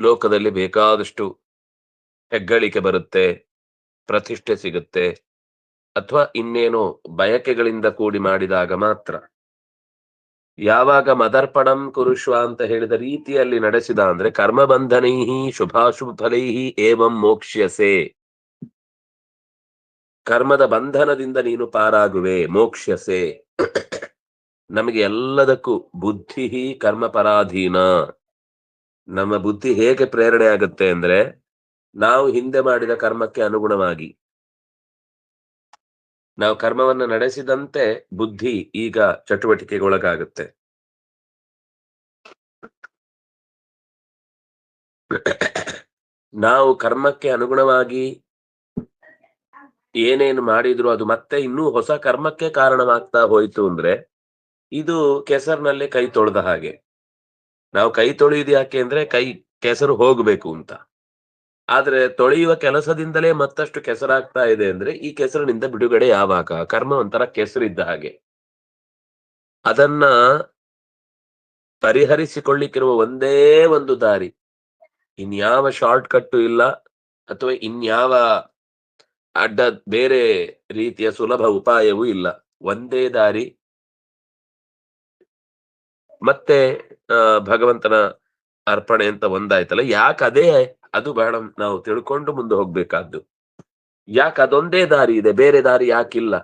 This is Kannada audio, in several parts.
ಲೋಕದಲ್ಲಿ ಬೇಕಾದಷ್ಟು ಹೆಗ್ಗಳಿಕೆ ಬರುತ್ತೆ, ಪ್ರತಿಷ್ಠೆ ಸಿಗುತ್ತೆ, ಅಥವಾ ಇನ್ನೇನೋ ಬಯಕೆಗಳಿಂದ ಕೂಡಿ ಮಾಡಿದಾಗ ಮಾತ್ರ. ಯಾವಾಗ ಮದರ್ಪಣಂ ಕುರುಶ್ವ ಅಂತ ಹೇಳಿದ ರೀತಿಯಲ್ಲಿ ನಡೆಸಿದ ಅಂದ್ರೆ ಕರ್ಮಬಂಧನೈಹಿ ಶುಭಾಶುಭ ಫಲೈಹಿ ಏವಂ ಮೋಕ್ಷ್ಯಸೆ, ಕರ್ಮದ ಬಂಧನದಿಂದ ನೀನು ಪಾರಾಗುವೆ, ಮೋಕ್ಷ್ಯಸೆ. ನಮಗೆ ಎಲ್ಲದಕ್ಕೂ ಬುದ್ಧಿ ಕರ್ಮ ಪರಾಧೀನ. ನಮ್ಮ ಬುದ್ಧಿ ಹೇಗೆ ಪ್ರೇರಣೆ ಆಗುತ್ತೆ ಅಂದ್ರೆ ನಾವು ಹಿಂದೆ ಮಾಡಿದ ಕರ್ಮಕ್ಕೆ ಅನುಗುಣವಾಗಿ ನಾವು ಕರ್ಮವನ್ನು ನಡೆಸಿದಂತೆ ಬುದ್ಧಿ ಈಗ ಚಟುವಟಿಕೆಗೊಳಗಾಗುತ್ತೆ. ನಾವು ಕರ್ಮಕ್ಕೆ ಅನುಗುಣವಾಗಿ ಏನೇನು ಮಾಡಿದ್ರು ಅದು ಮತ್ತೆ ಇನ್ನೂ ಹೊಸ ಕರ್ಮಕ್ಕೆ ಕಾರಣವಾಗ್ತಾ ಹೋಯ್ತು ಅಂದ್ರೆ ಇದು ಕೆಸರಿನಲ್ಲಿ ಕೈ ತೊಳೆದ ಹಾಗೆ. ನಾವು ಕೈ ತೊಳೆಯುವುದು ಯಾಕೆ ಅಂದ್ರೆ ಕೆಸರು ಹೋಗ್ಬೇಕು ಅಂತ. ಆದ್ರೆ ತೊಳೆಯುವ ಕೆಲಸದಿಂದಲೇ ಮತ್ತಷ್ಟು ಕೆಸರಾಗ್ತಾ ಇದೆ ಅಂದ್ರೆ ಈ ಕೆಸರಿನಿಂದ ಬಿಡುಗಡೆ ಯಾವಾಗ? ಕರ್ಮ ಒಂಥರ ಕೆಸರಿದ್ದ ಹಾಗೆ. ಅದನ್ನ ಪರಿಹರಿಸಿಕೊಳ್ಳಿಕ್ಕಿರುವ ಒಂದೇ ಒಂದು ದಾರಿ, ಇನ್ಯಾವ ಶಾರ್ಟ್ ಕಟ್ಟು ಇಲ್ಲ, ಅಥವಾ ಇನ್ಯಾವ ಅಡ್ಡ ಬೇರೆ ರೀತಿಯ ಸುಲಭ ಉಪಾಯವೂ ಇಲ್ಲ. ಒಂದೇ ದಾರಿ. ಮತ್ತೆ ಭಗವಂತನ ಅರ್ಪಣೆ ಅಂತ ಒಂದಾಯ್ತಲ್ಲ, ಯಾಕೆ ಅದೇ ಅದು ಬಹಳ ನಾವು ತಿಳ್ಕೊಂಡು ಮುಂದೆ ಹೋಗ್ಬೇಕಾದ್ದು. ಯಾಕೆ ಅದೊಂದೇ ದಾರಿ ಇದೆ, ಬೇರೆ ದಾರಿ ಯಾಕಿಲ್ಲ?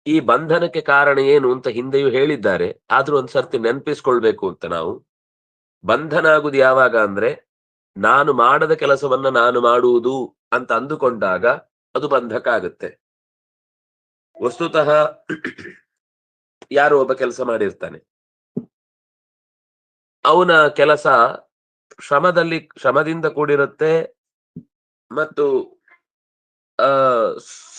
ಈ ಬಂಧನಕ್ಕೆ ಕಾರಣ ಏನು ಅಂತ ಹಿಂದೆಯೂ ಹೇಳಿದ್ದಾರೆ, ಆದ್ರೂ ಒಂದ್ಸರ್ತಿ ನೆನಪಿಸ್ಕೊಳ್ಬೇಕು ಅಂತ ನಾವು. ಬಂಧನ ಆಗುದು ಯಾವಾಗ ಅಂದ್ರೆ ನಾನು ಮಾಡದ ಕೆಲಸವನ್ನ ನಾನು ಮಾಡುವುದು ಅಂತ ಅಂದುಕೊಂಡಾಗ ಅದು ಬಂಧಕ ಆಗುತ್ತೆ. ವಸ್ತುತಃ ಯಾರೋ ಒಬ್ಬ ಕೆಲಸ ಮಾಡಿರ್ತಾನೆ, ಅವನ ಕೆಲಸ ಶ್ರಮದಿಂದ ಕೂಡಿರುತ್ತೆ ಮತ್ತು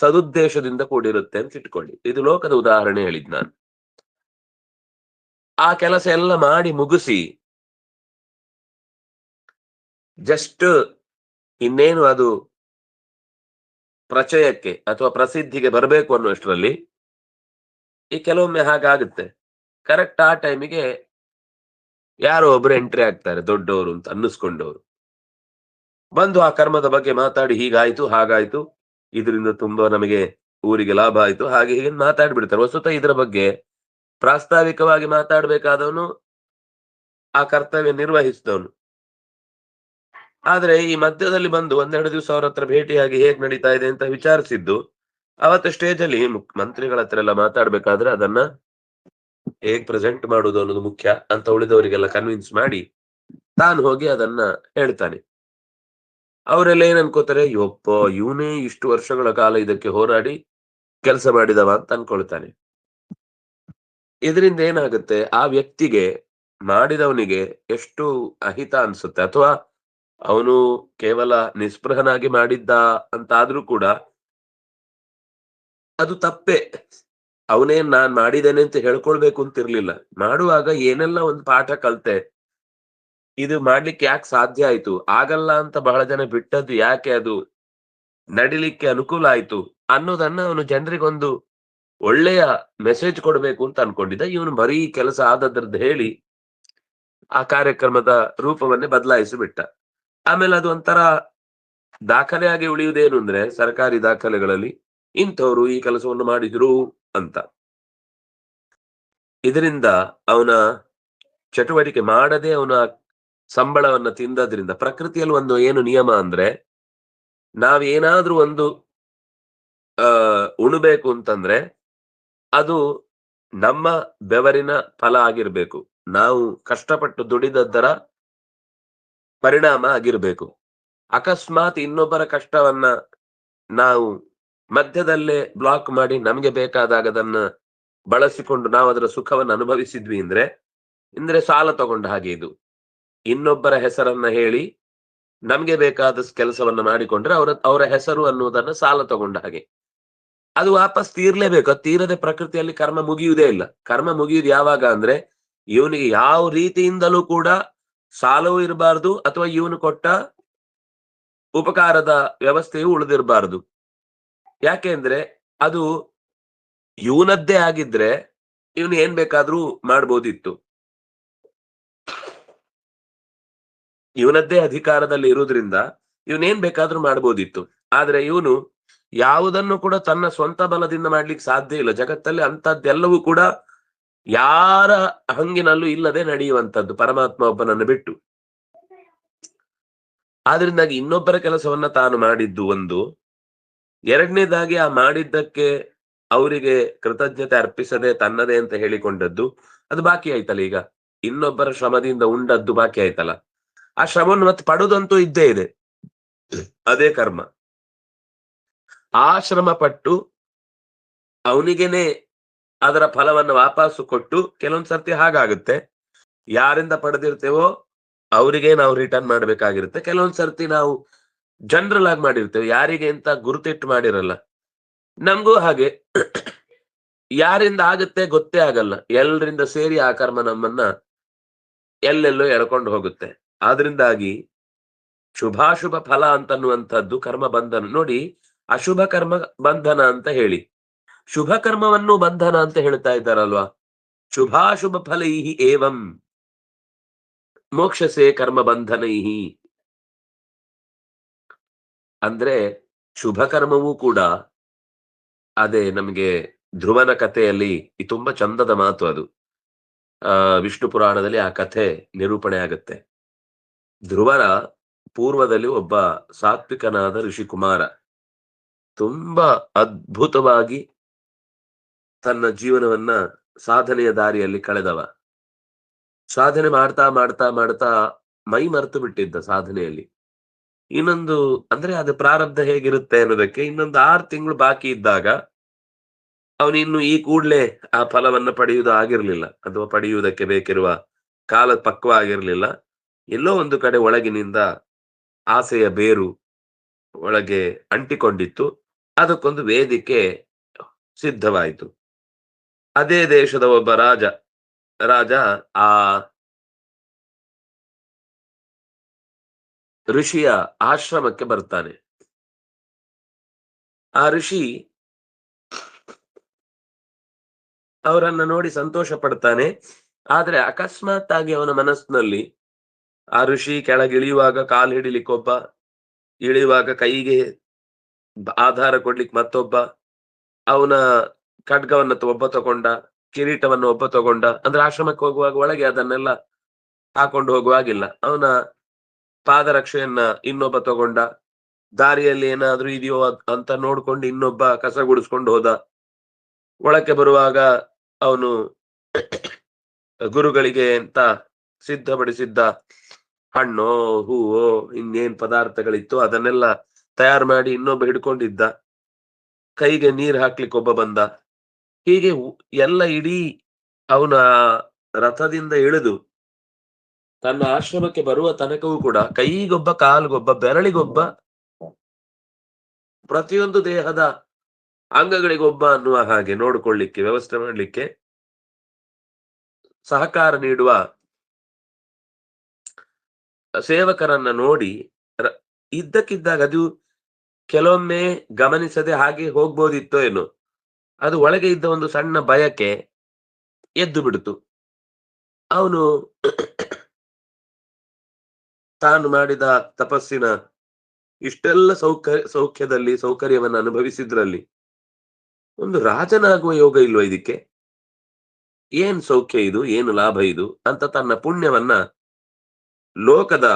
ಸದುದ್ದೇಶದಿಂದ ಕೂಡಿರುತ್ತೆ ಅಂತ ಇಟ್ಕೊಳ್ಳಿ. ಇದು ಲೋಕದ ಉದಾಹರಣೆ ಹೇಳಿದ್ ನಾನು. ಆ ಕೆಲಸ ಎಲ್ಲ ಮಾಡಿ ಮುಗಿಸಿ ಜಸ್ಟ್ ಇನ್ನೇನು ಅದು ಪ್ರಚಯಕ್ಕೆ ಅಥವಾ ಪ್ರಸಿದ್ಧಿಗೆ ಬರಬೇಕು ಅನ್ನುವಷ್ಟರಲ್ಲಿ ಈ ಕೆಲವೊಮ್ಮೆ ಹಾಗಾಗುತ್ತೆ. ಕರೆಕ್ಟ್ ಆ ಟೈಮಿಗೆ ಯಾರೋ ಒಬ್ರು ಎಂಟ್ರಿ ಆಗ್ತಾರೆ, ದೊಡ್ಡವರು ಅಂತ ಅನ್ನಿಸ್ಕೊಂಡವರು. ಬಂದು ಆ ಕರ್ಮದ ಬಗ್ಗೆ ಮಾತಾಡಿ ಹೀಗಾಯ್ತು ಹಾಗಾಯ್ತು, ಇದರಿಂದ ತುಂಬಾ ನಮಗೆ ಊರಿಗೆ ಲಾಭ ಆಯ್ತು, ಹಾಗೆ ಹೀಗೆ ಮಾತಾಡ್ಬಿಡ್ತಾರೆ. ವಸ್ತುತಃ ಇದರ ಬಗ್ಗೆ ಪ್ರಾಸ್ತಾವಿಕವಾಗಿ ಮಾತಾಡ್ಬೇಕಾದವನು ಆ ಕರ್ತವ್ಯ ನಿರ್ವಹಿಸಿದವನು. ಆದ್ರೆ ಈ ಮಧ್ಯದಲ್ಲಿ ಬಂದು ಒಂದೆರಡು ದಿವಸ ಅವ್ರ ಹತ್ರ ಭೇಟಿಯಾಗಿ ಹೇಗ್ ನಡೀತಾ ಇದೆ ಅಂತ ವಿಚಾರಿಸಿದ್ದು, ಅವತ್ತು ಸ್ಟೇಜ್ ಅಲ್ಲಿ ಮಂತ್ರಿಗಳ ಹತ್ರ ಎಲ್ಲ ಮಾತಾಡ್ಬೇಕಾದ್ರೆ ಅದನ್ನ ಹೇಗ್ ಪ್ರೆಸೆಂಟ್ ಮಾಡುದು ಅನ್ನೋದು ಮುಖ್ಯ ಅಂತ ಉಳಿದವರಿಗೆಲ್ಲ ಕನ್ವಿನ್ಸ್ ಮಾಡಿ ತಾನು ಹೋಗಿ ಅದನ್ನ ಹೇಳ್ತಾನೆ. ಅವರೆಲ್ಲ ಏನ್ ಅನ್ಕೋತಾರೆ, ಯೊಪ್ಪ ಇವನೇ ಇಷ್ಟು ವರ್ಷಗಳ ಕಾಲ ಇದಕ್ಕೆ ಹೋರಾಡಿ ಕೆಲಸ ಮಾಡಿದವ ಅಂತ ಅನ್ಕೊಳ್ತಾನೆ. ಇದರಿಂದ ಏನಾಗುತ್ತೆ, ಆ ವ್ಯಕ್ತಿಗೆ ಮಾಡಿದವನಿಗೆ ಎಷ್ಟು ಅಹಿತ ಅನ್ಸುತ್ತೆ. ಅಥವಾ ಅವನು ಕೇವಲ ನಿಸ್ಪೃಹನಾಗಿ ಮಾಡಿದ್ದ ಅಂತಾದ್ರೂ ಕೂಡ ಅದು ತಪ್ಪೆ. ಅವನೇನ್ ನಾನ್ ಮಾಡಿದ್ದೇನೆ ಅಂತ ಹೇಳ್ಕೊಳ್ಬೇಕು ಅಂತಿರ್ಲಿಲ್ಲ. ಮಾಡುವಾಗ ಏನೆಲ್ಲ ಒಂದು ಪಾಠ ಕಲ್ತೆ, ಇದು ಮಾಡ್ಲಿಕ್ಕೆ ಯಾಕೆ ಸಾಧ್ಯ ಆಯ್ತು, ಆಗಲ್ಲ ಅಂತ ಬಹಳ ಜನ ಬಿಟ್ಟದ್ದು ಯಾಕೆ, ಅದು ನಡಿಲಿಕ್ಕೆ ಅನುಕೂಲ ಆಯ್ತು ಅನ್ನೋದನ್ನ ಅವನು ಜನರಿಗೊಂದು ಒಳ್ಳೆಯ ಮೆಸೇಜ್ ಕೊಡ್ಬೇಕು ಅಂತ ಅನ್ಕೊಂಡಿದ್ದ. ಇವನು ಬರೀ ಕೆಲಸ ಆದದ್ರದ್ದು ಹೇಳಿ ಆ ಕಾರ್ಯಕ್ರಮದ ರೂಪವನ್ನೇ ಬದಲಾಯಿಸಿ ಬಿಟ್ಟ. ಆಮೇಲೆ ಅದು ಒಂಥರ ದಾಖಲೆಯಾಗಿ ಉಳಿಯುವುದೇನು ಅಂದ್ರೆ ಸರ್ಕಾರಿ ದಾಖಲೆಗಳಲ್ಲಿ ಇಂಥವ್ರು ಈ ಕೆಲಸವನ್ನು ಮಾಡಿದ್ರು ಅಂತ. ಇದರಿಂದ ಅವನ ಚಟುವಟಿಕೆ ಮಾಡದೆ ಅವನ ಸಂಬಳವನ್ನ ತಿಂದದ್ರಿಂದ, ಪ್ರಕೃತಿಯಲ್ಲಿ ಒಂದು ಏನು ನಿಯಮ ಅಂದ್ರೆ ನಾವೇನಾದ್ರೂ ಒಂದು ಉಣಬೇಕು ಅಂತಂದ್ರೆ ಅದು ನಮ್ಮ ಬೆವರಿನ ಫಲ ಆಗಿರ್ಬೇಕು, ನಾವು ಕಷ್ಟಪಟ್ಟು ದುಡಿದದ್ದರ ಪರಿಣಾಮ ಆಗಿರ್ಬೇಕು. ಅಕಸ್ಮಾತ್ ಇನ್ನೊಬ್ಬರ ಕಷ್ಟವನ್ನ ನಾವು ಮಧ್ಯದಲ್ಲೇ ಬ್ಲಾಕ್ ಮಾಡಿ ನಮ್ಗೆ ಬೇಕಾದಾಗ ಅದನ್ನ ಬಳಸಿಕೊಂಡು ನಾವು ಅದರ ಸುಖವನ್ನು ಅನುಭವಿಸಿದ್ವಿ ಅಂದ್ರೆ ಸಾಲ ತಗೊಂಡ ಹಾಗೆ. ಇದು ಇನ್ನೊಬ್ಬರ ಹೆಸರನ್ನ ಹೇಳಿ ನಮ್ಗೆ ಬೇಕಾದ ಕೆಲಸವನ್ನ ಮಾಡಿಕೊಂಡ್ರೆ ಅವರ ಹೆಸರು ಅನ್ನುವುದನ್ನ ಸಾಲ ತಗೊಂಡ ಹಾಗೆ. ಅದು ವಾಪಸ್ ತೀರ್ಲೇಬೇಕು. ಅದು ತೀರದೆ ಪ್ರಕೃತಿಯಲ್ಲಿ ಕರ್ಮ ಮುಗಿಯುವುದೇ ಇಲ್ಲ. ಕರ್ಮ ಮುಗಿಯುವುದು ಯಾವಾಗ ಅಂದ್ರೆ ಇವನಿಗೆ ಯಾವ ರೀತಿಯಿಂದಲೂ ಕೂಡ ಸಾಲವೂ ಇರಬಾರ್ದು ಅಥವಾ ಇವನು ಕೊಟ್ಟ ಉಪಕಾರದ ವ್ಯವಸ್ಥೆಯು ಉಳಿದಿರಬಾರದು. ಯಾಕೆಂದ್ರೆ ಅದು ಇವನದ್ದೇ ಆಗಿದ್ರೆ ಇವನು ಏನ್ ಬೇಕಾದ್ರೂ ಮಾಡ್ಬೋದಿತ್ತು. ಇವನದ್ದೇ ಅಧಿಕಾರದಲ್ಲಿ ಇರುವುದ್ರಿಂದ ಇವನೇನ್ ಬೇಕಾದ್ರೂ ಮಾಡ್ಬೋದಿತ್ತು. ಆದ್ರೆ ಇವನು ಯಾವುದನ್ನು ಕೂಡ ತನ್ನ ಸ್ವಂತ ಬಲದಿಂದ ಮಾಡ್ಲಿಕ್ಕೆ ಸಾಧ್ಯ ಇಲ್ಲ. ಜಗತ್ತಲ್ಲಿ ಅಂತದ್ದೆಲ್ಲವೂ ಕೂಡ ಯಾರ ಹಂಗಿನಲ್ಲೂ ಇಲ್ಲದೆ ನಡೆಯುವಂತದ್ದು, ಪರಮಾತ್ಮ ಒಬ್ಬನನ್ನು ಬಿಟ್ಟು. ಆದ್ರಿಂದಾಗಿ ಇನ್ನೊಬ್ಬರ ಕೆಲಸವನ್ನ ತಾನು ಮಾಡಿದ್ದು ಒಂದು. ಎರಡನೇದಾಗಿ ಆ ಮಾಡಿದ್ದಕ್ಕೆ ಅವರಿಗೆ ಕೃತಜ್ಞತೆ ಅರ್ಪಿಸದೆ ತನ್ನದೇ ಅಂತ ಹೇಳಿಕೊಂಡದ್ದು, ಅದು ಬಾಕಿ ಆಯ್ತಲ್ಲ. ಈಗ ಇನ್ನೊಬ್ಬರ ಶ್ರಮದಿಂದ ಉಂಡದ್ದು ಬಾಕಿ ಆಯ್ತಲ್ಲ. ಆ ಶ್ರಮವನ್ನು ಮತ್ತೆ ಪಡುದಂತೂ ಇದ್ದೇ ಇದೆ, ಅದೇ ಕರ್ಮ. ಆ ಶ್ರಮ ಪಟ್ಟು ಅವನಿಗೇನೆ ಅದರ ಫಲವನ್ನು ವಾಪಸ್ಸು ಕೊಟ್ಟು, ಕೆಲವೊಂದ್ ಸರ್ತಿ ಹಾಗಾಗುತ್ತೆ, ಯಾರಿಂದ ಪಡೆದಿರ್ತೇವೋ ಅವರಿಗೆ ನಾವು ರಿಟರ್ನ್ ಮಾಡ್ಬೇಕಾಗಿರುತ್ತೆ. ಕೆಲವೊಂದ್ ಸರ್ತಿ ನಾವು ಜನರಲ್ ಆಗಿ ಮಾಡಿರ್ತೇವೆ, ಯಾರಿಗೆ ಅಂತ ಗುರುತಿಟ್ಟು ಮಾಡಿರಲ್ಲ. ನಮಗೂ ಹಾಗೆ ಯಾರಿಂದ ಆಗುತ್ತೆ ಗೊತ್ತೇ ಆಗಲ್ಲ, ಎಲ್ಲರಿಂದ ಸೇರಿ ಆ ಕರ್ಮ ನಮ್ಮನ್ನ ಎಲ್ಲೆಲ್ಲೋ ಎಳ್ಕೊಂಡು ಹೋಗುತ್ತೆ. ಆದ್ರಿಂದಾಗಿ ಶುಭಾಶುಭ ಫಲ ಅಂತನ್ನುವಂಥದ್ದು ಕರ್ಮ ಬಂಧನ. ನೋಡಿ, ಅಶುಭ ಕರ್ಮ ಬಂಧನ ಅಂತ ಹೇಳಿ ಶುಭ ಕರ್ಮವನ್ನು ಬಂಧನ ಅಂತ ಹೇಳ್ತಾ ಇದ್ದಾರಲ್ವಾ. ಶುಭಾಶುಭ ಫಲೈಹಿ ಏವಂ ಮೋಕ್ಷಸೆ ಕರ್ಮ ಬಂಧನೈಹಿ. ಅಂದ್ರೆ ಶುಭ ಕರ್ಮವೂ ಕೂಡ ಅದೇ ನಮಗೆ ಧ್ರುವನ ಕಥೆಯಲ್ಲಿ ಈ ತುಂಬಾ ಚಂದದ ಮಾತು ಅದು. ವಿಷ್ಣು ಪುರಾಣದಲ್ಲಿ ಆ ಕಥೆ ನಿರೂಪಣೆ ಆಗುತ್ತೆ. ಧ್ರುವನ ಪೂರ್ವದಲ್ಲಿ ಒಬ್ಬ ಸಾತ್ವಿಕನಾದ ಋಷಿಕುಮಾರ ತುಂಬಾ ಅದ್ಭುತವಾಗಿ ತನ್ನ ಜೀವನವನ್ನ ಸಾಧನೆಯ ದಾರಿಯಲ್ಲಿ ಕಳೆದವ. ಸಾಧನೆ ಮಾಡ್ತಾ ಮಾಡ್ತಾ ಮಾಡ್ತಾ ಮೈ ಮರೆತು ಬಿಟ್ಟಿದ್ದ ಸಾಧನೆಯಲ್ಲಿ. ಇನ್ನೊಂದು ಅಂದ್ರೆ ಅದು ಪ್ರಾರಬ್ಧ ಹೇಗಿರುತ್ತೆ ಅನ್ನೋದಕ್ಕೆ ಇನ್ನೊಂದು 6 ತಿಂಗಳು ಬಾಕಿ ಇದ್ದಾಗ ಅವನು ಇನ್ನು ಈ ಕೂಡ್ಲೆ ಆ ಫಲವನ್ನ ಪಡೆಯುವುದು ಆಗಿರ್ಲಿಲ್ಲ, ಅಥವಾ ಪಡೆಯುವುದಕ್ಕೆ ಬೇಕಿರುವ ಕಾಲ ಪಕ್ವ ಆಗಿರ್ಲಿಲ್ಲ. ಎಲ್ಲೋ ಒಂದು ಕಡೆ ಒಳಗಿನಿಂದ ಆಸೆಯ ಬೇರು ಒಳಗೆ ಅಂಟಿಕೊಂಡಿತ್ತು. ಅದಕ್ಕೊಂದು ವೇದಿಕೆ ಸಿದ್ಧವಾಯಿತು. ಅದೇ ದೇಶದ ಒಬ್ಬ ರಾಜ ಆ ಋಷಿಯ ಆಶ್ರಮಕ್ಕೆ ಬರ್ತಾನೆ. ಆ ಋಷಿ ಅವರನ್ನ ನೋಡಿ ಸಂತೋಷ ಪಡ್ತಾನೆ. ಆದ್ರೆ ಅಕಸ್ಮಾತ್ ಆಗಿ ಅವನ ಮನಸ್ಸಿನಲ್ಲಿ ಆ ಋಷಿ ಕೆಳಗಿಳಿಯುವಾಗ ಕಾಲ್ ಹಿಡಿಲಿಕ್ಕೊಬ್ಬ, ಇಳಿಯುವಾಗ ಕೈಗೆ ಆಧಾರ ಕೊಡ್ಲಿಕ್ಕೆ ಮತ್ತೊಬ್ಬ, ಅವನ ಖಡ್ಗವನ್ನ ಒಬ್ಬ ತಗೊಂಡ, ಕಿರೀಟವನ್ನು ಒಬ್ಬ ತಗೊಂಡ. ಅಂದ್ರೆ ಆಶ್ರಮಕ್ಕೆ ಹೋಗುವಾಗ ಒಳಗೆ ಅದನ್ನೆಲ್ಲ ಹಾಕೊಂಡು ಹೋಗುವಾಗಿಲ್ಲ. ಅವನ ಪಾದರಕ್ಷೆಯನ್ನ ಇನ್ನೊಬ್ಬ ತಗೊಂಡ, ದಾರಿಯಲ್ಲಿ ಏನಾದ್ರೂ ಇದೆಯೋ ಅಂತ ನೋಡ್ಕೊಂಡು ಇನ್ನೊಬ್ಬ ಕಸ ಗುಡಿಸ್ಕೊಂಡು ಹೋದ. ಒಳಕ್ಕೆ ಬರುವಾಗ ಅವನು ಗುರುಗಳಿಗೆ ಅಂತ ಸಿದ್ಧಪಡಿಸಿದ್ದ ಹಣ್ಣೋ ಹೂವೋ ಇನ್ನೇನ್ ಪದಾರ್ಥಗಳಿತ್ತು ಅದನ್ನೆಲ್ಲ ತಯಾರು ಮಾಡಿ ಇನ್ನೊಬ್ಬ ಹಿಡ್ಕೊಂಡಿದ್ದ. ಕೈಗೆ ನೀರ್ ಹಾಕ್ಲಿಕ್ಕೆ ಒಬ್ಬ ಬಂದ. ಹೀಗೆ ಎಲ್ಲ ಇಡೀ ಅವನ ರಥದಿಂದ ಇಳಿದು ತನ್ನ ಆಶ್ರಮಕ್ಕೆ ಬರುವ ತನಕವೂ ಕೂಡ ಕೈಗೊಬ್ಬ, ಕಾಲ್ಗೊಬ್ಬ, ಬೆರಳಿಗೊಬ್ಬ, ಪ್ರತಿಯೊಂದು ದೇಹದ ಅಂಗಗಳಿಗೊಬ್ಬ ಅನ್ನುವ ಹಾಗೆ ನೋಡಿಕೊಳ್ಳಿಕ್ಕೆ, ವ್ಯವಸ್ಥೆ ಮಾಡಲಿಕ್ಕೆ ಸಹಕಾರ ನೀಡುವ ಸೇವಕರನ್ನ ನೋಡಿ ಇದ್ದಕ್ಕಿದ್ದಾಗ ಅದು ಕೆಲವೊಮ್ಮೆ ಗಮನಿಸದೆ ಹಾಗೆ ಹೋಗ್ಬೋದಿತ್ತೋ ಏನೋ, ಅದು ಒಳಗೆ ಇದ್ದ ಒಂದು ಸಣ್ಣ ಬಯಕೆ ಎದ್ದು ಬಿಡ್ತು. ಅವನು ತಾನು ಮಾಡಿದ ತಪಸ್ಸಿನ ಇಷ್ಟೆಲ್ಲ ಸೌಖ್ಯದಲ್ಲಿ ಸೌಕರ್ಯವನ್ನು ಅನುಭವಿಸಿದ್ರಲ್ಲಿ ಒಂದು ರಾಜನಾಗುವ ಯೋಗ ಇಲ್ವಾ ಇದಕ್ಕೆ? ಏನ್ ಸೌಖ್ಯ ಇದು, ಏನು ಲಾಭ ಇದು ಅಂತ ತನ್ನ ಪುಣ್ಯವನ್ನ ಲೋಕದ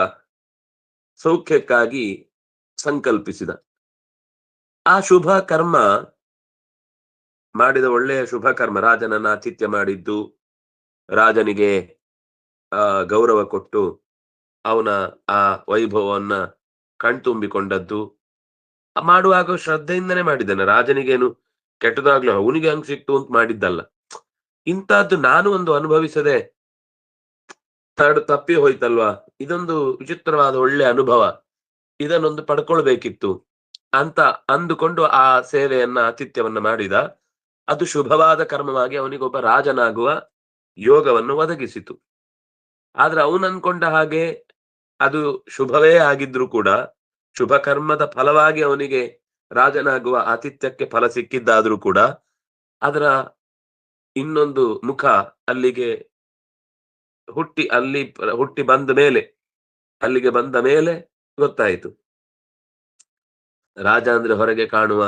ಸೌಖ್ಯಕ್ಕಾಗಿ ಸಂಕಲ್ಪಿಸಿದ. ಆ ಶುಭ ಕರ್ಮ ಮಾಡಿದ ಒಳ್ಳೆಯ ಶುಭ ಕರ್ಮ, ರಾಜನನ್ನ ಆತಿಥ್ಯ ಮಾಡಿದ್ದು, ರಾಜನಿಗೆ ಗೌರವ ಕೊಟ್ಟು ಅವನ ಆ ವೈಭವವನ್ನ ಕಣ್ತುಂಬಿಕೊಂಡದ್ದು, ಮಾಡುವಾಗ ಶ್ರದ್ಧೆಯಿಂದನೇ ಮಾಡಿದ್ದಾನೆ. ರಾಜನಿಗೇನು ಕೆಟ್ಟದಾಗ್ಲೂ ಅವನಿಗೆ ಹಂಗ್ ಸಿಕ್ತು ಅಂತ ಮಾಡಿದ್ದಲ್ಲ. ಇಂತಹದ್ದು ನಾನು ಒಂದು ಅನುಭವಿಸದೆ ತಪ್ಪಿ ಹೋಯ್ತಲ್ವಾ, ಇದೊಂದು ವಿಚಿತ್ರವಾದ ಒಳ್ಳೆ ಅನುಭವ, ಇದನ್ನೊಂದು ಪಡ್ಕೊಳ್ಬೇಕಿತ್ತು ಅಂತ ಅಂದುಕೊಂಡು ಆ ಸೇವೆಯನ್ನ ಆತಿಥ್ಯವನ್ನ ಮಾಡಿದ. ಅದು ಶುಭವಾದ ಕರ್ಮವಾಗಿ ಅವನಿಗೊಬ್ಬ ರಾಜನಾಗುವ ಯೋಗವನ್ನು ಒದಗಿಸಿತು. ಆದ್ರೆ ಅವನು ಅನ್ಕೊಂಡ ಹಾಗೆ ಅದು ಶುಭವೇ ಆಗಿದ್ರು ಕೂಡ, ಶುಭ ಕರ್ಮದ ಫಲವಾಗಿ ಅವನಿಗೆ ರಾಜನಾಗುವ ಆತಿಥ್ಯಕ್ಕೆ ಫಲ ಸಿಕ್ಕಿದ್ದಾದ್ರೂ ಕೂಡ ಅದರ ಇನ್ನೊಂದು ಮುಖ ಅಲ್ಲಿಗೆ ಹುಟ್ಟಿ ಬಂದ ಮೇಲೆ ಅಲ್ಲಿಗೆ ಬಂದ ಮೇಲೆ ಗೊತ್ತಾಯಿತು. ರಾಜ ಅಂದ್ರೆ ಹೊರಗೆ ಕಾಣುವ